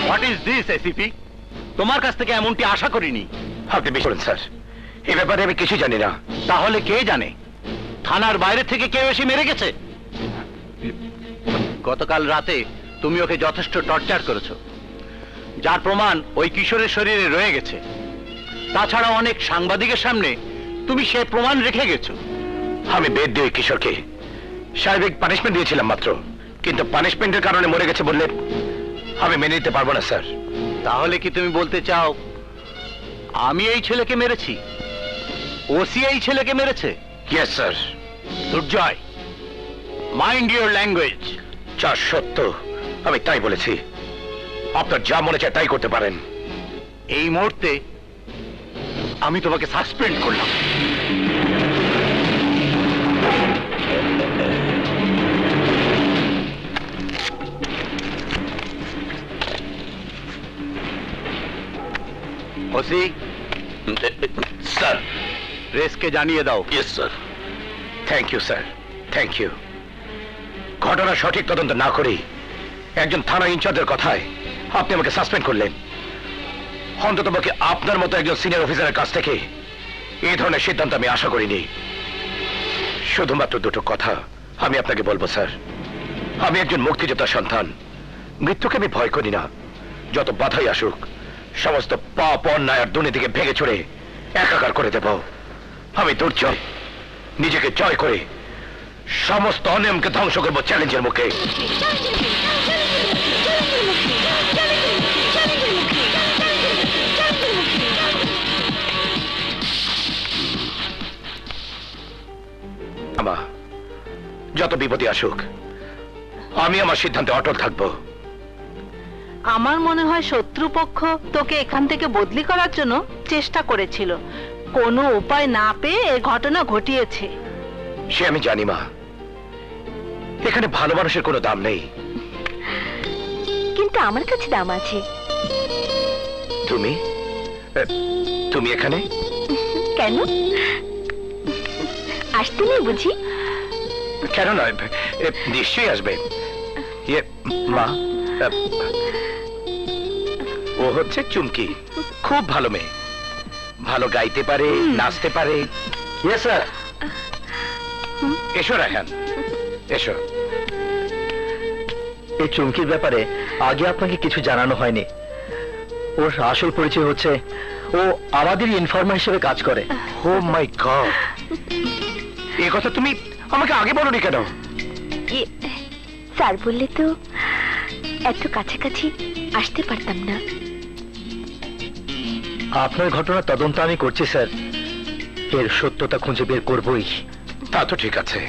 What is this ACP? তোমার কাছ থেকে এমনটি আশা করিনি। আপনি বেশ বলুন স্যার, এই ব্যাপারে আমি কিছু জানি না। তাহলে কে জানে? থানার বাইরে থেকে কেউ এসে মেরে গেছে? গতকাল রাতে তুমি ওকে যথেষ্ট টর্চার করেছো, যার প্রমাণ ওই কিশোরের শরীরে রয়ে গেছে। তাছাড়া অনেক সাংবাদিকের সামনে তুমি সে প্রমাণ রেখে গেছো। আমি বেদ দিয়ে ওই কিশোরকে শারীরিক পানিশমেন্ট দিয়েছিলাম মাত্র, কিন্তু পানিশমেন্টের কারণে মরে গেছে বললে আমি মেনে নিতে পারবো না স্যার। তাহলে কি তুমি বলতে চাও আমি এই ছেলেকে মেরেছি, ওসি এই ছেলেকে মেরেছে? Yes sir. Durjoy, mind your language. যা সত্য আমি তাই বলেছি, আপনার যা মনে চায় তাই করতে পারেন। এই মুহূর্তে আমি তোমাকে সাসপেন্ড করলাম। ওসি স্যার, রেসকে জানিয়ে দাও। Yes sir. Thank you sir, thank you. ঘটনা সঠিক তদন্ত না করি একজন থানা ইনচার্জের কথায় আপনি আমাকে সাসপেন্ড করলেন। অন্ততপক্ষে আপনার মতো একজন সিনিয়র অফিসারের কাছ থেকে এই ধরনের সিদ্ধান্ত আমি আশা করিনি। শুধুমাত্র দুটো কথা আমি আপনাকে বলবো স্যার। আমি একজন মুক্তিযোদ্ধার সন্তান, মৃত্যুকে আমি ভয় করি না। যত বাধাই আসুক সমস্ত পাপ অন্যায় আর দুর্নীতিকে ভেঙে চড়ে একাকার করে দেব। আমি দুর্জয়, নিজেকে জয় করে সমস্ত অনিয়মকে ধ্বংস করবো চ্যালেঞ্জের মুখে। যত বিপদই আসুক আমি আমার সিদ্ধান্তে অটল থাকবো। আমার মনে হয় শত্রুপক্ষ তোকে এখান থেকে বদলি করার জন্য চেষ্টা করেছিল, কোনো উপায় না পেয়ে এই ঘটনা ঘটিয়েছে। সে আমি জানি মা, এখানে ভালো মানুষের কোনো দাম নেই। কিন্তু আমার কাছে দাম আছে। তুমি তুমি এখানে কেন আসতে নেই বুঝি? কেন নয়, নিশ্চয়ই আসবে। মা, ও হচ্ছে চুমকি, খুব ভালো মেয়ে, ভালো গাইতে পারে, নাচতে পারে। Yes sir. এসো রায়হান, এসো। এই চুমকির ব্যাপারে আগে আপনাকে কিছু জানানো হয়নি। ওর আসল পরিচয় হচ্ছে ও আমাদের ইনফর্মার হিসেবে কাজ করে। ও মাই গড, এই কথা তুমি আমাকে আগে বলোনি কেন? স্যার বললে তো এত কাছাকাছি আসতে পারতাম না। আপনার ঘটনা তদন্ত আমি করছি স্যার, এর সত্যতা খুঁজে বের করবই। তা তো ঠিক আছে,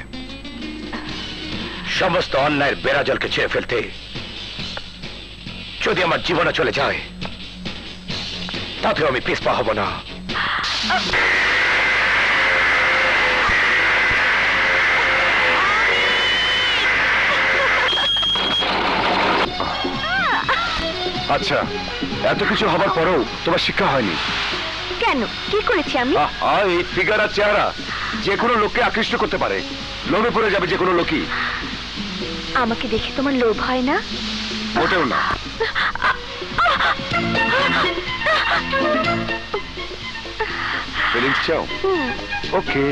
সমস্ত অন্যায়ের বেড়াজলকে ছেড়ে ফেলতে যদি আমার জীবনে চলে যায় তাতেও আমি পিছপা হব না। আচ্ছা, এত কিছু হবার পরেও তোমার শিক্ষা হয়নি কেন? কি করেছি আমি? এই ফিগার আর চেহারা যে কোনো লোককে আকৃষ্ট করতে পারে, লোভে পড়ে যাবে যে কোনো লোকই। আমাকে দেখে তোমার লোভ হয় না? মোটেও না। ফিলিংস চাও? ওকে।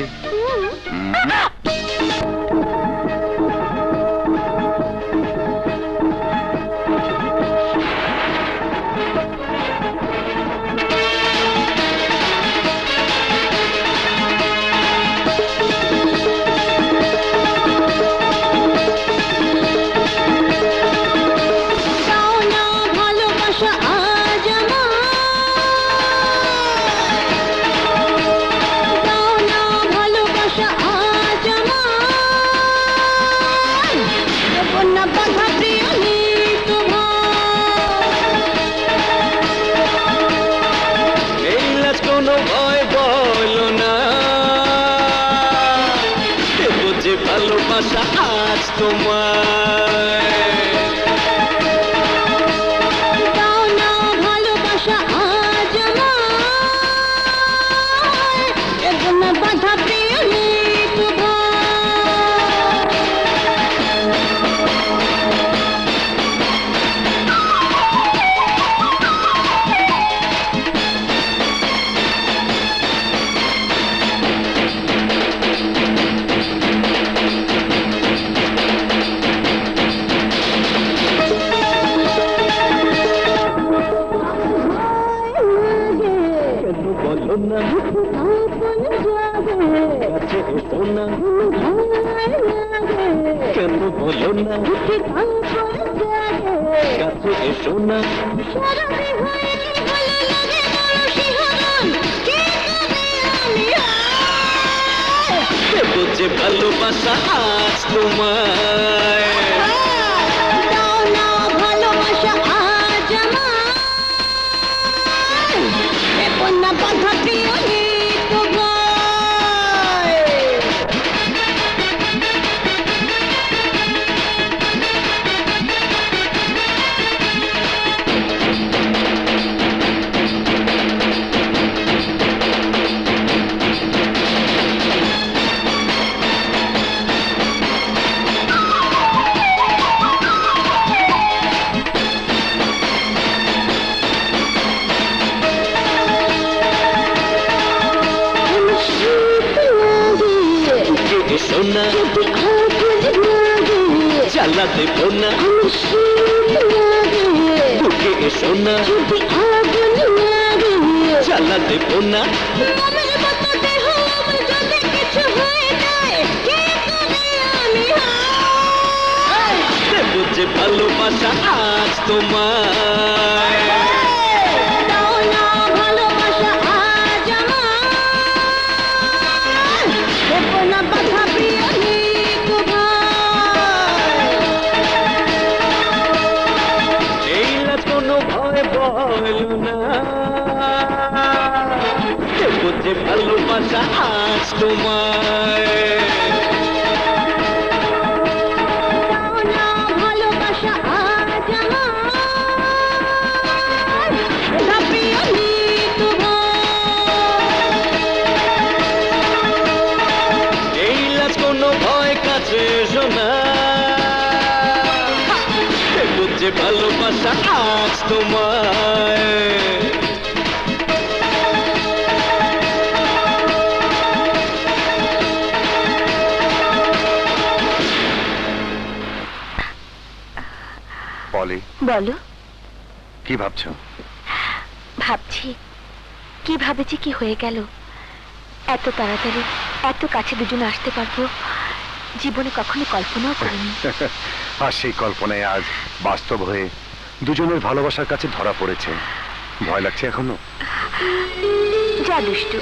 ভালোবাসা আজ তোমায় দাও না ভালোবাসা আজ আমায় এখন বাধা প্রিয় নেই কেন বলো না কাছে এসো না যে ভালোবাসা আজ তোমায় দাও না ভালোবাসা আজ আমায় এখন না বাধা প্রিয় সোনা জ্বালা দেব না বুকে এসো না জ্বালা দেব না দেব যে ভালোবাসা আজ তোমায় ভালোবাসা আজ তোমায় ভালোবাসা আজ এই লাজ কোনো ভয় কাছে শোনা যে ভালোবাসা আজ তোমায় বলো কি ভাবছো? ভাবছি কি ভাবেছি কি হয়ে গেল। এত তাড়াতাড়ি এত কাছে দুজনে আসতে পারবো জীবনে কখনো কল্পনাও করিনি। আর সেই কল্পনায় আজ বাস্তব হয়ে দুজনের ভালোবাসার কাছে ধরা পড়েছে। ভয় লাগছে এখনো? যা দুষ্টু,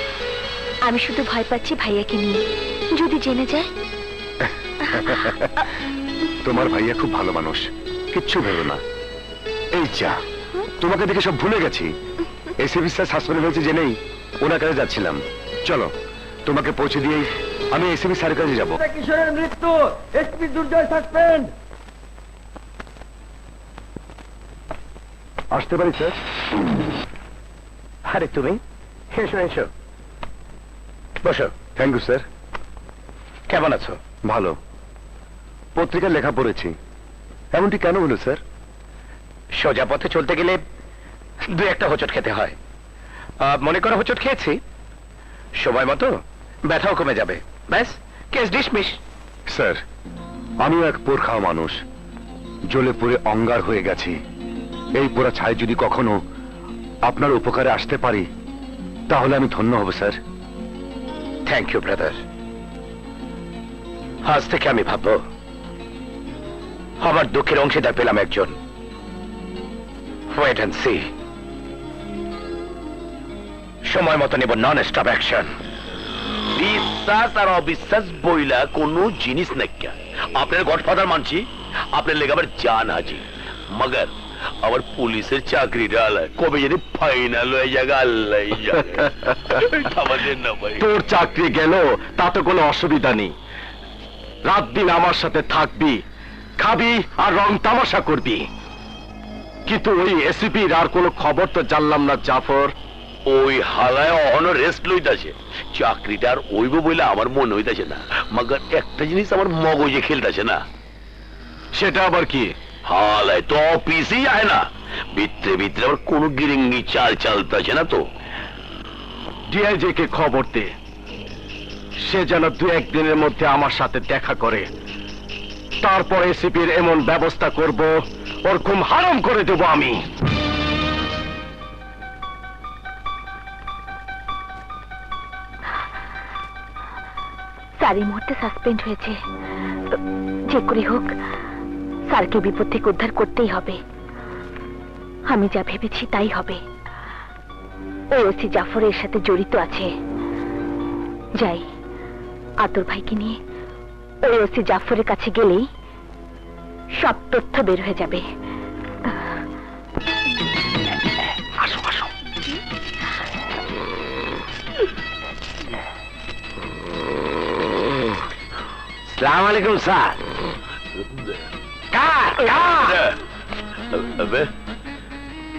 আমি শুধু ভয় পাচ্ছি ভাইয়াকে নিয়ে যদি জেনে যায়। তোমার ভাইয়া খুব ভালো মানুষ, কিচ্ছু ভেবো না। এই যা, তোমাকে দেখে সব ভুলে গেছি। এসিপি স্যার সাসপেন্ড হয়েছে জেনেই ওনার কাছে যাচ্ছিলাম। চলো তোমাকে পৌঁছে দিয়েই আমি এসিপি স্যারের কাছে যাবো। কিশোরের মৃত্যু, এসপি দুর্জয় সাসপেন্ড। আসতে পারি স্যার? আরে তুমি এসো এসো, বসো। Thank you sir. কেমন আছো? ভালো। পত্রিকার লেখা পড়েছি। এমনটি কেন হলো স্যার? সোজা পথে চলতে গেলে দু একটা হোঁচট খেতে হয়। মনে করো হোঁচট খেয়েছি, সময় মতো ব্যথাও কমে যাবে, ব্যাস কেস ডিসমিস। স্যার, আমিও এক পোড় খাওয়া মানুষ, জ্বলে পুড়ে অঙ্গার হয়ে গেছি। এই পোড়া ছাই যদি কখনো আপনার উপকারে আসতে পারি তাহলে আমি ধন্য হব স্যার। Thank you brother. আজ থেকে আমি ভাববো আমার দুঃখের অংশীদার পেলাম একজন। Wait and see. সময় মতো নেব নন স্টপ অ্যাকশন। বিশ্বাস আর অবিশ্বাস বইলা কোনো জিনিস নাকি। আপনার গডফাদার মানছি, আপনার লেগে আবার জান হাজি, মগর আবার পুলিশের চাকরিটা কবে যদি ফাইনাল হয়ে যাবে আল্লাহ তোর চাকরি গেল তাতে কোনো অসুবিধা নেই। রাত দিন আমার সাথে থাকবি, খাবি আর রং তামাশা করবি। কিন্তু ওই এসিপির আর কোনো খবর তো জানলাম না জাফর। ওই হালায় অহনো রেস্ট লইতাছে, চাকরিটা আর ওইব বলে আমার মনে হইতাছে না। মগর একটা জিনিস আমার মগজে খেলতেছে না। সেটা আবার কি? হালায় তো অফিসেই আয় না, ভিতরে ভিতরে আবার কোন গিরিঙ্গি চাল চালতেছে না তো। ডিআইজি কে খবর দে, সে যেন দু একদিনের মধ্যে আমার সাথে দেখা করে। তারপর এসিপির এমন ব্যবস্থা করব ওর ঘুম হারাম করে দেব আমি। স্যার এই মুহূর্তে সাসপেন্ড হয়েছে। যে করে হোক স্যারকে বিপদ থেকে উদ্ধার করতেই হবে। আমি যা ভেবেছি তাই হবে। ওই ওসি জাফরের সাথে জড়িত আছে। যাই, আতর ভাইকে নিয়ে ওই ওসি জাফরের কাছে গেলেই সব তথ্য বের হয়ে যাবে। আসো আসো। সালাম আলাইকুম স্যার।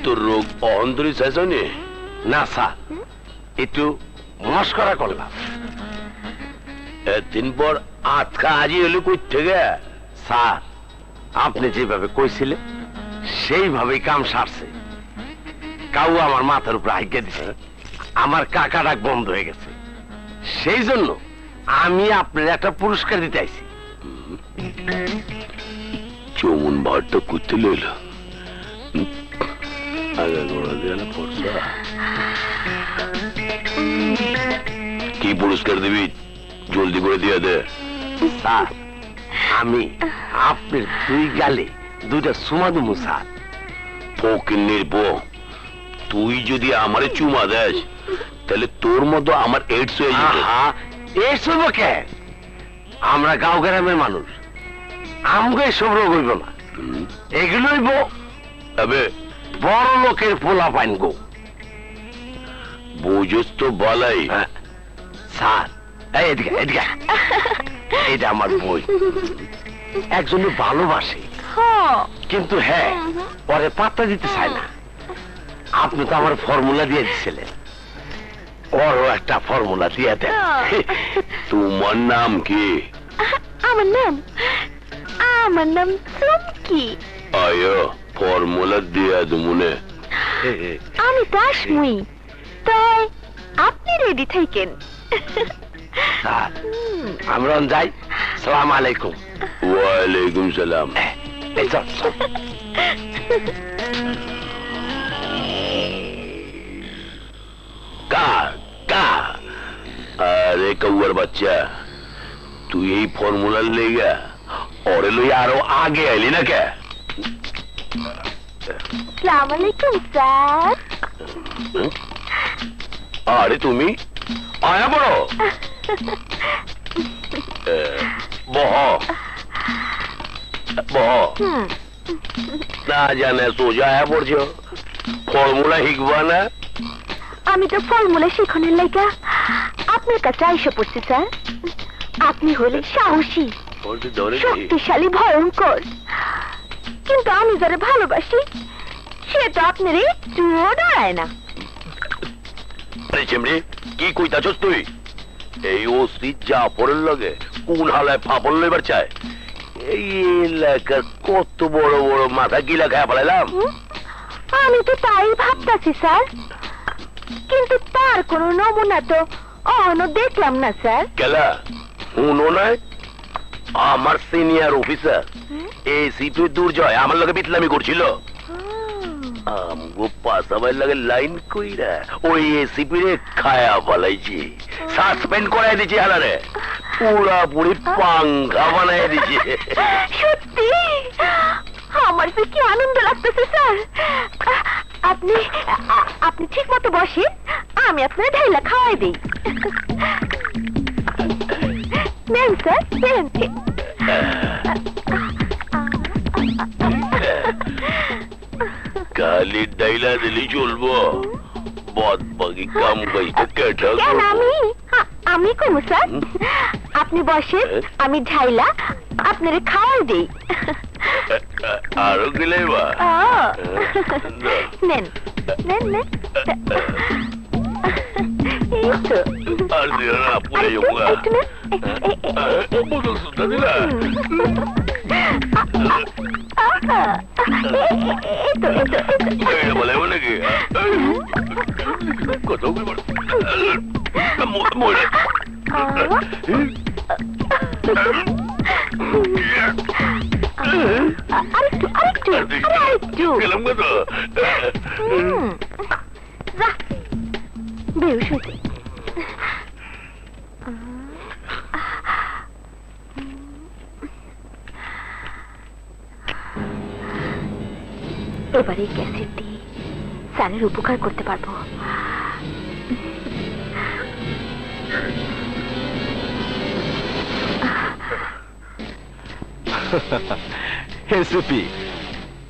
তোর রোগ অন্তরী চাইছনি? না স্যার, একটু মস্করা করলাম। এতদিন পর আজকা আজি হলে কই থেকে? স্যার, আপনি যেভাবে কইছিলেন সেইভাবেই কাম সারছে। কাউ আমার মাথার উপর হাইকে দিছে, আমার কাকা ডাক বন্ধ হয়ে গেছে। সেই জন্য আমি আপনার একটা পুরস্কার দিতে আইছি। চৌমন ভারটা করতে লইল আগে গোড়া দিয়ে ফর্সা। কি পুরস্কার দিবি জলদি করে দিয়ে দে। স্যার, আমি আপনার দুই গালে দুইটা চুমা দেবো স্যার। ফকিন্নির বউ, তুই যদি আমারে চুমা দেস তাহলে তোর মতো আমার এইডস হয়ে যাবে। এইডস হইব কে? আমরা গাঁও গ্রামের মানুষ, আমগো এসব রোগ হইব না। এগুলো হইব বড় লোকের পোলা পাইন গো। বুঝস তো বলাই। স্যার, এদিকে এদিকে, এটা আমার বই। একজনে ভালোবাসে কিন্তু হ্যাঁ পরে পাত্তা দিতে চায় না। আপনি তো আমার ফর্মুলা দিয়ে দিচ্ছিলেন, ওরও একটা ফর্মুলা দিয়ে দেন। তোমার নাম কি? আমার নাম চুমকি। আয় ফর্মুলা দিয়ে দুমুনে। আমি তো আসমুই, তাই আপনি রেডি থাকেন। স্যার, আমরা যাই। সালাম আলাইকুম। ওয়ালাইকুম সালাম। এই চল চল। আরে কৌয়ার বাচ্চা, তুই এই ফর্মুলার লেগা ওরে লই আরো আগে আইলি না কে? আসসালামু আলাইকুম স্যার। আরে তুমি আয়া বড় বহ বহ না জানে সোজা আয়া পড়ছো, ফর্মুলা শিখবা না? আমি তো ফর্মুলা শিখনের লাগা আপনার কাছে আইসা পড়ছি স্যার। আপনি হলে সাহসী, শক্তিশালী, ভয়ঙ্কর, কিন্তু আমি যারা ভালোবাসি সে তো আপনার একটুও দাঁড়ায় না। কি কইতাছস তুই? এই ওসি জাফরের লগে কোন হালায় ফাপল লইবার চায়? এই এলাকার কত বড় বড় মাথা গিলা খায় ফেলাইলাম। আমি তো তাই ভাবতাছি স্যার, কিন্তু তার কোনো নমুনা তো অহনো দেখলাম না স্যার। কেলা শুনো নাই, আমার সিনিয়র অফিসার এসিপি দুর্জয় আমার লগে বিতলামি করছিল। আমগো পাশাবাই লাগে লাইন কইরা ওই এসিপি রে খায়া ফলাইছি, সাসপেন্ড করাই দিছি হালারে, পুরাপুরি পাঙ্গা বানাই দিছি। সত্যি আমার যে কি আনন্দ লাগতেছে স্যার। আপনি আপনি ঠিক মতো বসেন, আমি আপনার ঢাইলা খাওয়াই দিই। নেন স্যার নেন। খালি ডাইলা দিলি চলবো, বদ বাকি কাম গাইতে কেটা কেন আমি করবো স্যার? আপনি বসেন, আমি ঢাইলা আপনারে খাওয়াই দিই। আরো গেলে নেন নেন নেন। এই তো আর দিও না, পুরে যাবো। একটু নেন। বোতল সুদ্ধা দিলা। এই তো এই তো এটা বলে নাকি কত মরে আরেকটু আরেকটু আরেকটু গেলাম কত যা বেউস হইতে। এবারে ক্যাসেট দিয়ে স্যারের উপকার করতে পারবো। এসিপি,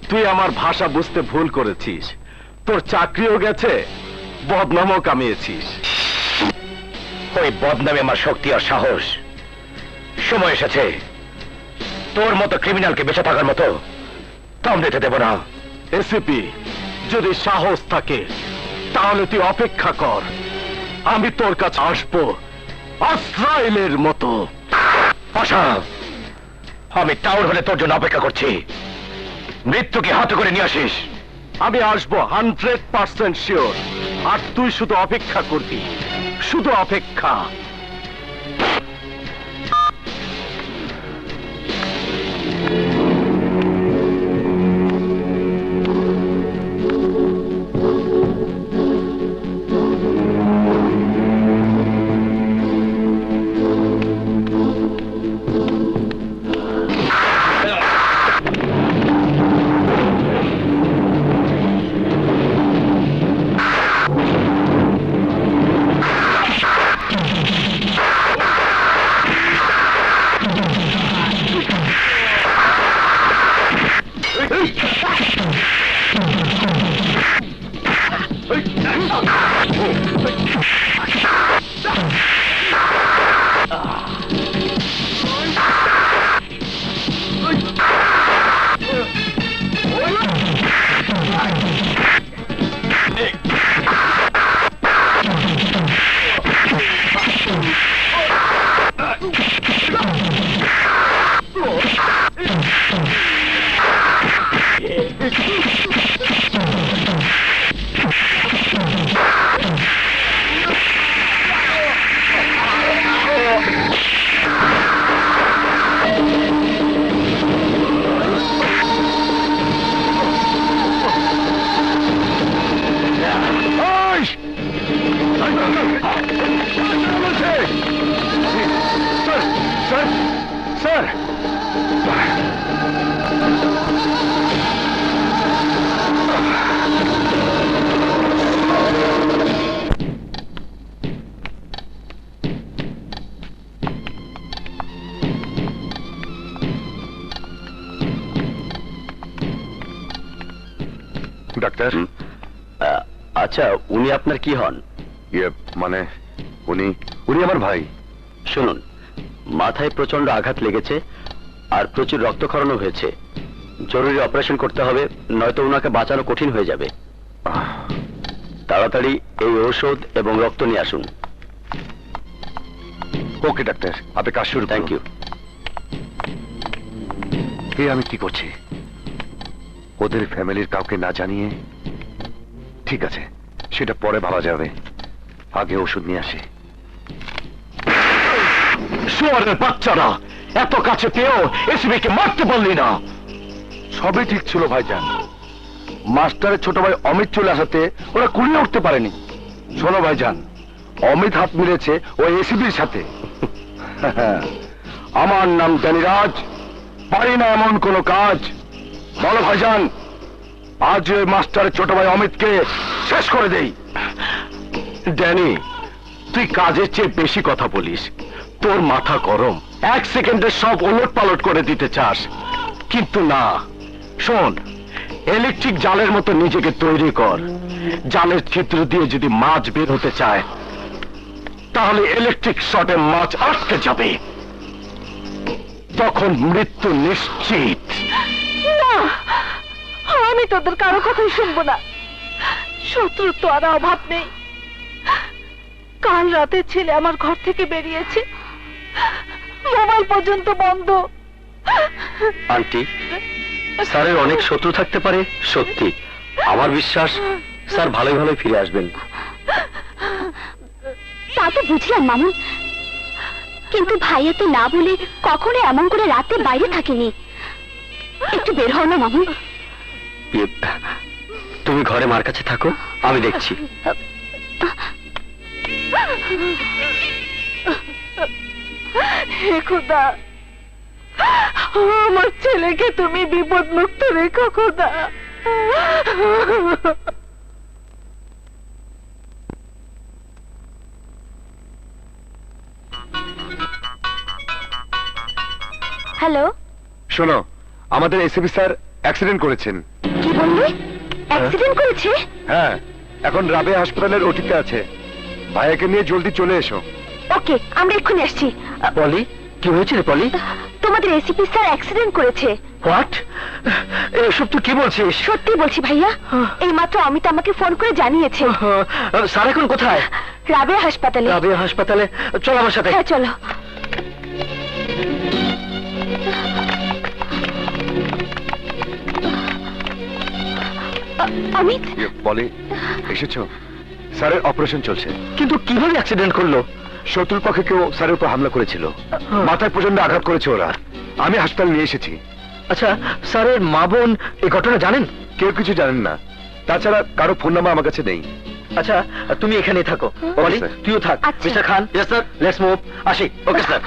তুই আমার ভাষা বুঝতে ভুল করেছিস, তোর চাকরিও গেছে, বদনামও কামিয়েছিস। ওই বদনামে আমার শক্তি আর সাহস। সময় এসেছে তোর মতো ক্রিমিনালকে বেঁচে থাকার মতো দম দিতে দেব না। এসিপি, যদি সাহস থাকে তাহলে তুই অপেক্ষা কর, আমি তোর কাছে আসবো আজরাইলের মতো। আশা, আমি টাউন হলে তোর জন্য অপেক্ষা করছি, মৃত্যুকে হাতে করে নিয়ে আসিস। আমি আসবো 100% শিওর, আর তুই শুধু অপেক্ষা করবি, শুধু অপেক্ষা। ডাক্তার, আচ্ছা, উনি আপনার কি হন? মানে উনি আমার ভাই। শুনুন, মাথায় প্রচন্ড আঘাত লেগেছে আর প্রচুর রক্তক্ষরণও হয়েছে, জরুরি অপারেশন করতে হবে, নয়তো ওনাকে বাঁচানো কঠিন হয়ে যাবে। তাড়াতাড়ি এই ঔষধ এবং রক্ত নিয়ে আসুন। ওকে ডাক্তার, আপনি কাজ শুরু করুন। Thank you. এ আমি কি করছি? ওদের ফ্যামিলির কাউকে না জানিয়ে? ঠিক আছে, সেটা পরে ভাবা যাবে, আগে ওষুধ নিয়ে আসি। শুয়ারের বাচ্চারা, এত কাছে পেয়েও এসিবিকে মারতে পারলি না। সবই ঠিক ছিল ভাইজান, মাস্টারের ছোট ভাই অমিত চলে আসাতে ওরা কুলিয়ে উঠতে পারেনি। শোনো ভাইজান, অমিত হাত মিলেছে ওই এসিবির সাথে। আমার নাম জ্ঞানীরাজ, পারি না এমন কোনো কাজ। বলো ভাইজান, আজ ওই মাস্টারের ছোট ভাই অমিতকে শেষ করে দেই। ড্যানি, তুই কাজের চেয়ে বেশি কথা বলিস, তোর মাথা গরম, 1 সেকেন্ডে সব ওলট পালট করে দিতে চাস। কিন্তু না, শোন, ইলেকট্রিক জালের মতো নিজেকে তৈরি কর। জালের ছিদ্র দিয়ে যদি মাছ বের হতে চায়, তাহলে ইলেকট্রিক শর্টে মাছ আটকে যাবে, তখন মৃত্যু নিশ্চিত। না, আমি তোদের কারো কথাই শুনবো না। শত্রুর তো আর অভাব নেই। কাল রাতে ছেলে আমার ঘর থেকে বেরিয়েছে, মোবাইল পর্যন্ত বন্ধ। আন্টি, স্যারের অনেক শত্রু থাকতে পারে সত্যি, আমার বিশ্বাস স্যার ভালোই ভালোই ফিরে আসবেন। তা তো বুঝলাম মামুন, কিন্তু ভাইয়া তো না বলে কখনো এমন করে রাতে বাইরে থাকেনি। একটু বের হও না মামুন। তুমি ঘরে মার কাছে থাকো, আমি দেখছি। হে খোদা, আমার ছেলেকে তুমি বিপদ মুক্ত রেখো খোদা। হ্যালো, শোনো, আমাদের এসিবি স্যার অ্যাক্সিডেন্ট করেছেন। কি বললি? অ্যাক্সিডেন্ট করেছে? হ্যাঁ, এখন রাবেয়া হাসপাতালের ওটিতে আছে। ভাইয়াকে নিয়ে জলদি চলে এসো। ওকে, আমরা এক্ষুনি আসছি। পলি, কি হয়েছে রে পলি? তোমাদের এসিপি স্যার অ্যাক্সিডেন্ট করেছে। হোয়াট? এসব তুই কি বলছিস? সত্যি বলছি ভাইয়া, এইমাত্র অমিত আমাকে ফোন করে জানিয়েছে। স্যার এখন কোথায়? রাবেয়া হাসপাতালে। রাবেয়া হাসপাতালে? চল আমার সাথে। হ্যাঁ চলো। অমিত, বলে এসেছো? স্যারের অপারেশন চলছে। কিন্তু কিভাবে অ্যাক্সিডেন্ট করলো? শত্রুর পক্ষে কেউ স্যারের উপর হামলা করেছিল, মাথায় প্রচন্ড আঘাত করেছে ওরা। আমি হাসপাতাল নিয়ে এসেছি। আচ্ছা, স্যারের মা বোন এই ঘটনা জানেন? কেউ কিছু জানেন না, তাছাড়া কারো ফোন নাম্বার আমার কাছে নেই। আচ্ছা, তুমি এখানেই থাকো। পলি, স্যার। তুইও থাক। আচ্ছা। Mister Khan. Yes sir. Let's move. আসি। Okay sir.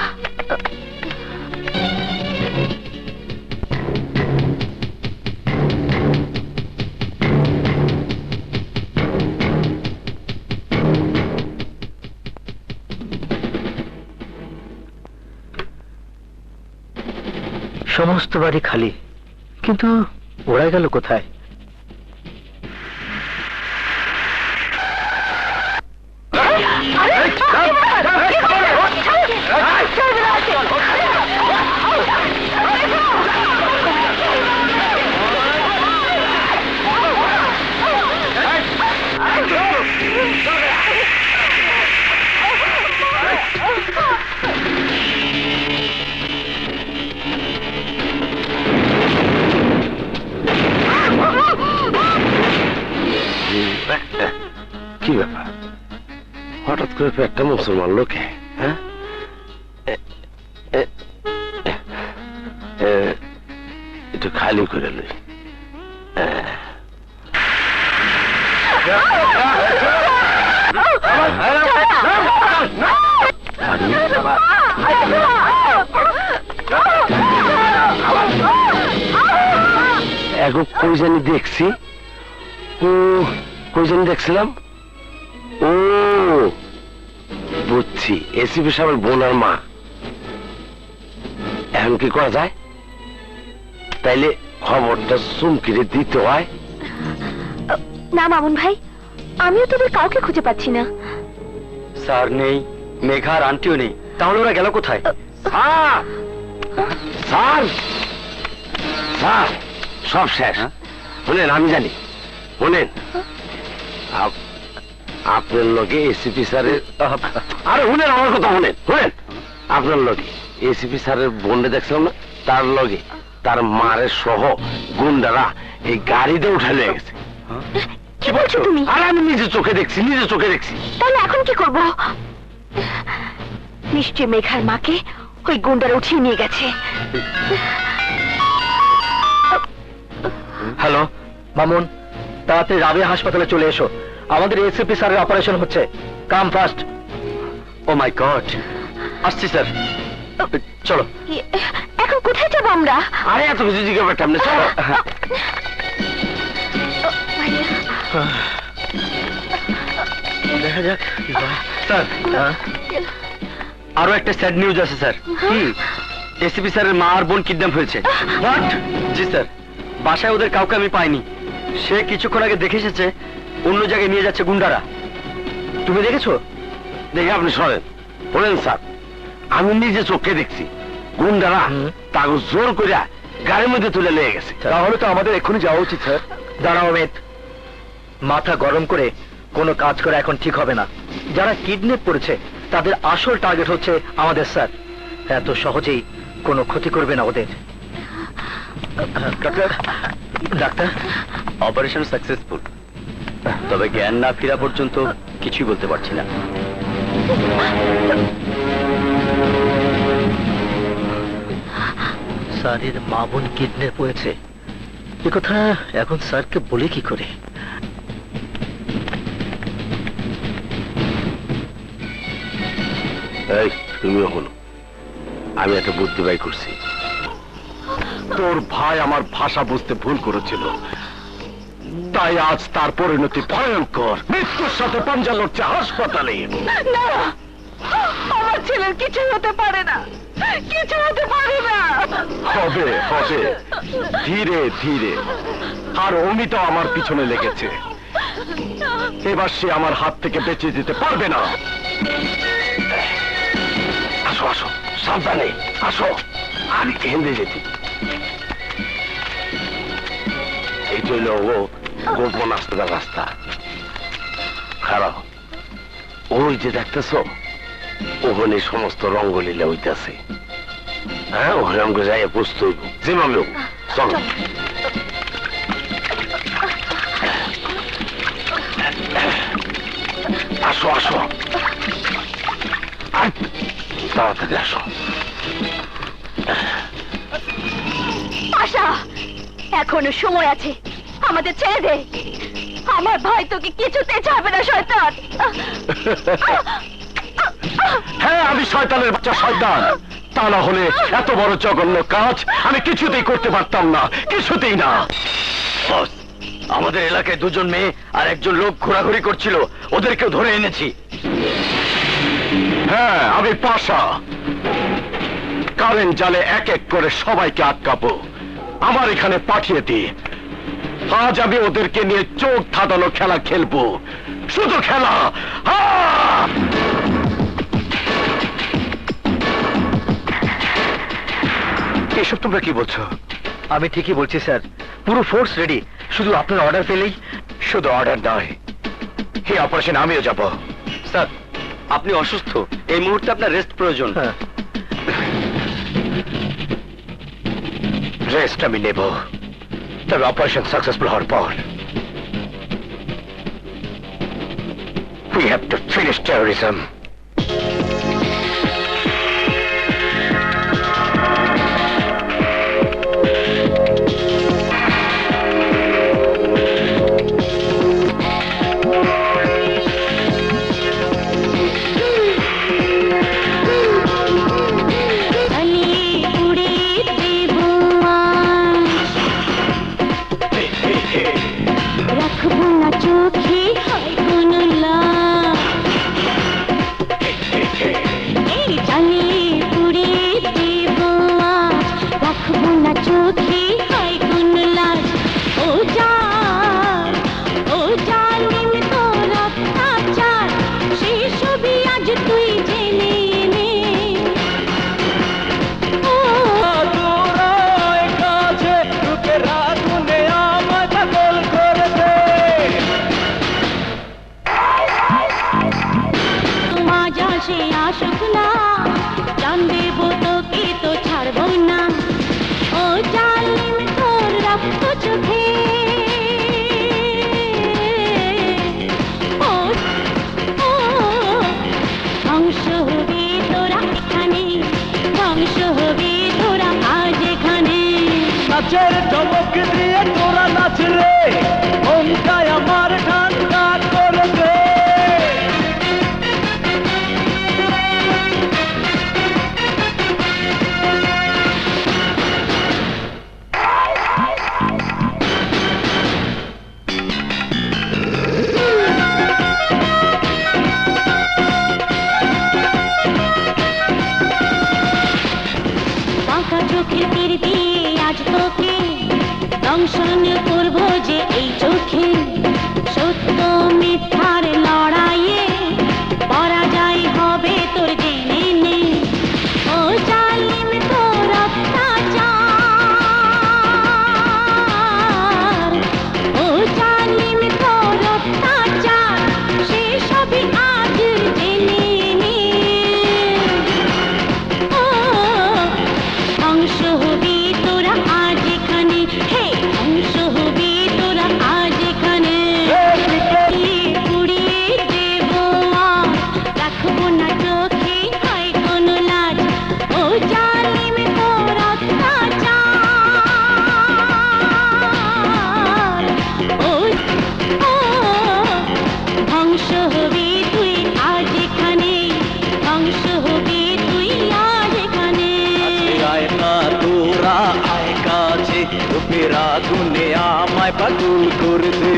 সমস্ত বাড়ি খালি, কিন্তু ওরা গেল কোথায়? কি ব্যাপার, হঠাৎ করে একটা মুসলমান লোকে? হ্যাঁ, একটু খালি করে লই। এখন কই জানি দেখছি, কই জানি দেখছিলাম। ও বুঝছি, এসিপি সাহেবের বোন আর মা। এখন কি করা যায়? তাইলে খবরটা চুমকিরে দিতে হয়। না মামুন ভাই, আমিও তোদের কাউকে খুঁজে পাচ্ছি না। স্যার নেই, মেঘা আর আন্টিও নেই, তাহলে ওরা গেল কোথায়? স্যার, স্যার, স্যার, সব শেষ। শুনেন, আমি জানি। শুনেন, আপনার লগে এসিপি স্যারের, আরে শুনেন আমার কথা, শুনেন শুনেন, আপনার লগে এসিপি স্যারের বোনকে দেখছিলাম না, তার লগে তার মারের সহ গুন্ডারা এই গাড়িতে উঠে নিয়ে গেছে। কি বলছো তুমি? আর আমি নিজে চোখে দেখছি, নিজে চোখে দেখছি। তাহলে এখন কি করব? নিশ্চয় মেঘার মাকে ওই গুন্ডারা উঠিয়ে নিয়ে গেছে। হ্যালো মামুন, তাড়াতাড়ি রাবিয়া হাসপাতালে চলে এসো। আমাদের এসিপি স্যারের অপারেশন হচ্ছে। কাম ফাস্ট। ও মাই গড, আসছি স্যার। চলো। এখন কোথায় যাবো আমরা? আরে এত কিছু জিজ্ঞাসা করতাম না, চলো। দেখা যাক কি হয়। স্যার, আরো একটা স্যাড নিউজ আছে স্যার। কি? এসিপি স্যারের মা আর বোন কিডন্যাপ হয়েছে। হোয়াট? জি স্যার, বাসায় ওদের কাউকে আমি পাইনি। সে কিছুক্ষণ আগে দেখে এসেছে অন্য জায়গায় নিয়ে যাচ্ছে গুন্ডারা। তুমি দেখেছো? দেখে আপনি সরেন, বলেন স্যার। আমি নিজে চোখে দেখছি গুন্ডারা তাকে জোর করে গাড়ির মধ্যে তুলে নিয়ে গেছে। তাহলে তো আমাদের এক্ষুনি যাওয়া উচিত স্যার। দাঁড়াও অমিত, মাথা গরম করে কোনো কাজ করা এখন ঠিক হবে না। যারা কিডন্যাপ করেছে তাদের আসল টার্গেট হচ্ছে আমাদের স্যার। এত সহজেই কোনো ক্ষতি করবে না ওদের। ডাক্তার, ডাক্তার, অপারেশন সাকসেসফুল, তবে জ্ঞান না ফেরা পর্যন্ত কিছুই বলতে পারছি না। স্যারের মা বোন কিডন্যাপ হয়েছে, এ কথা এখন স্যারকে বলে কি করে? এই তুমিও হলো, আমি একটা বুদ্ধি বাই করছি। তোর ভাই আমার ভাষা বুঝতে ভুল করেছিল, তাই আজ তার পরিণতি ভয়ঙ্কর। মৃত্যুর সাথে পাঞ্জা লড়ছে হাসপাতালে। না, আমার ছেলের কিছু হতে পারে না, কিছু হতে পারে না। হবে হবে, ধীরে ধীরে। আর অমিতা আমার পিছনে লেগেছে, এবার সে আমার হাত থেকে বেঁচে যেতে পারবে না। আসো আসো, সাবধানে আসো, আমি কেন্দ্রে যেতে। এই চইল ও গোপন রাস্তা। খারাপ, ওই যে দেখতেছ ওখানে সমস্ত রঙ্গলীলা হইতেছে। হ্যাঁ, ওই রঙ্গ যাই বুঝতে হইব যেভাবে হোক। চলো। আসো আসো, তাড়াতাড়ি আসো। আশা, এখনো সময় আছে, আমাদের ছেড়ে দে। আমার ভাই তোকে কিছুতে ছাড়বে না শয়তান। হ্যাঁ, আমি শয়তানের বাচ্চা, শয়তান। তা না হলে এত বড় জঘন্য কাজ আমি কিছুতেই করতে পারতাম না, কিছুতেই না। বস, আমাদের এলাকায় দুজন মেয়ে আর একজন লোক ঘোরাঘুরি করছিল, ওদেরকেও ধরে এনেছি। হ্যাঁ, আমি পাশা। কারেন্ট জালে এক এক করে সবাইকে আটকাবো, আমার এখানে পাঠিয়ে দি। আজ আমি ওদেরকে নিয়ে চোখ ধাঁধানো খেলা খেলবো, শুধু খেলা। এসব তোমরা কি বলছো? আমি ঠিকই বলছি স্যার, পুরো ফোর্স রেডি, শুধু আপনার অর্ডার পেলেই। শুধু অর্ডার নয়, এই অপারেশন আমিও যাব। স্যার, আপনি অসুস্থ, এই মুহূর্তে আপনার রেস্ট প্রয়োজন। হ্যাঁ, রেস্ট আমি নেব, তবে অপারেশন সাকসেসফুল হওয়ার পর we have to finish terrorism. জান দেব তোকে তো ছাড়বো না, ও জান নাচের চমক দিয়ে তোরা নাচ রে, মনটাই আমার ঠান্ডা করে দে। বাঁকা চোখের তীর দিয়ে আজ তোকে দংশন করবো যে এই চোখে, সত্য মিথ্যার লড়াইয়ে পরাজয় হবে তোর জেনে নে। ও জালিম তোর অত্যাচার, ও জালিম তোর অত্যাচার, সে সবই আজ জেনে নে। ও ধ্বংস হবি তোরা আজ এখানে, হে ধ্বংস হবি তোরা আজ এখানে। পুড়িয়ে দেব আজ, রাখবো না চোখে হয় কোনো লাজ। ও জালিম তোর অত্যাচার, ও ও ধ্বংস হবি তুই আজ এখানে, ধ্বংস হবি তুই আজ এখানে। আয় না তোরা আয় কাছে, রূপের আগুনে আমায় পাগল করে দে।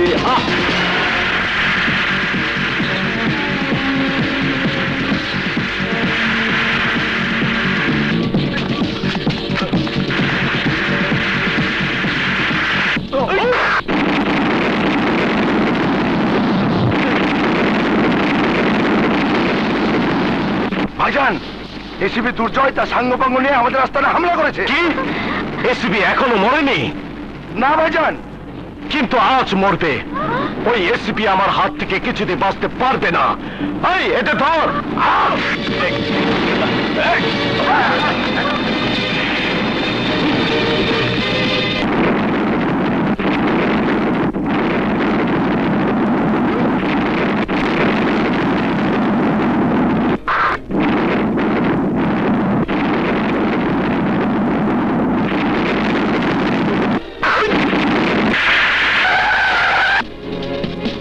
ভাইজান, এসিবি দুর্জয় তার সাঙ্গপাঙ্গ নিয়ে আমাদের রাস্তায় হামলা করেছে। কি? এসিবি এখনো মরেনি? না ভাইজান, কিন্তু আজ মরবে। ওই এসিপি আমার হাত থেকে কিছুতে বাঁচতে পারবে না। এই এটা ধর।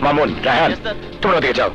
মামুন, রায়হান, তোমরা ওদিকে যাও।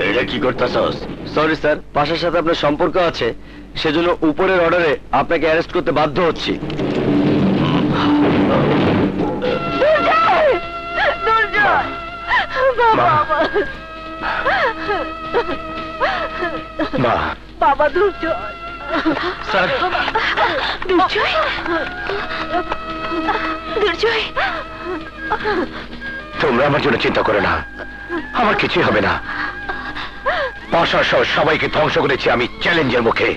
এটা কি করতেছস? সরি স্যার, বাসার সাথে আপনার সম্পর্ক আছে, সেজন্য উপরের অর্ডারে আপনাকে অ্যারেস্ট করতে বাধ্য হচ্ছি। মা, বাবা দুর্জয়, স্যার, দুর্জয়, দুর্জয়, তোমরা আমার জন্য চিন্তা করো না, আমার কিছুই হবে না। প্রশাসন সবাইকে ধ্বংস করেছি আমি চ্যালেঞ্জের মুখে।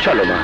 চলো মা।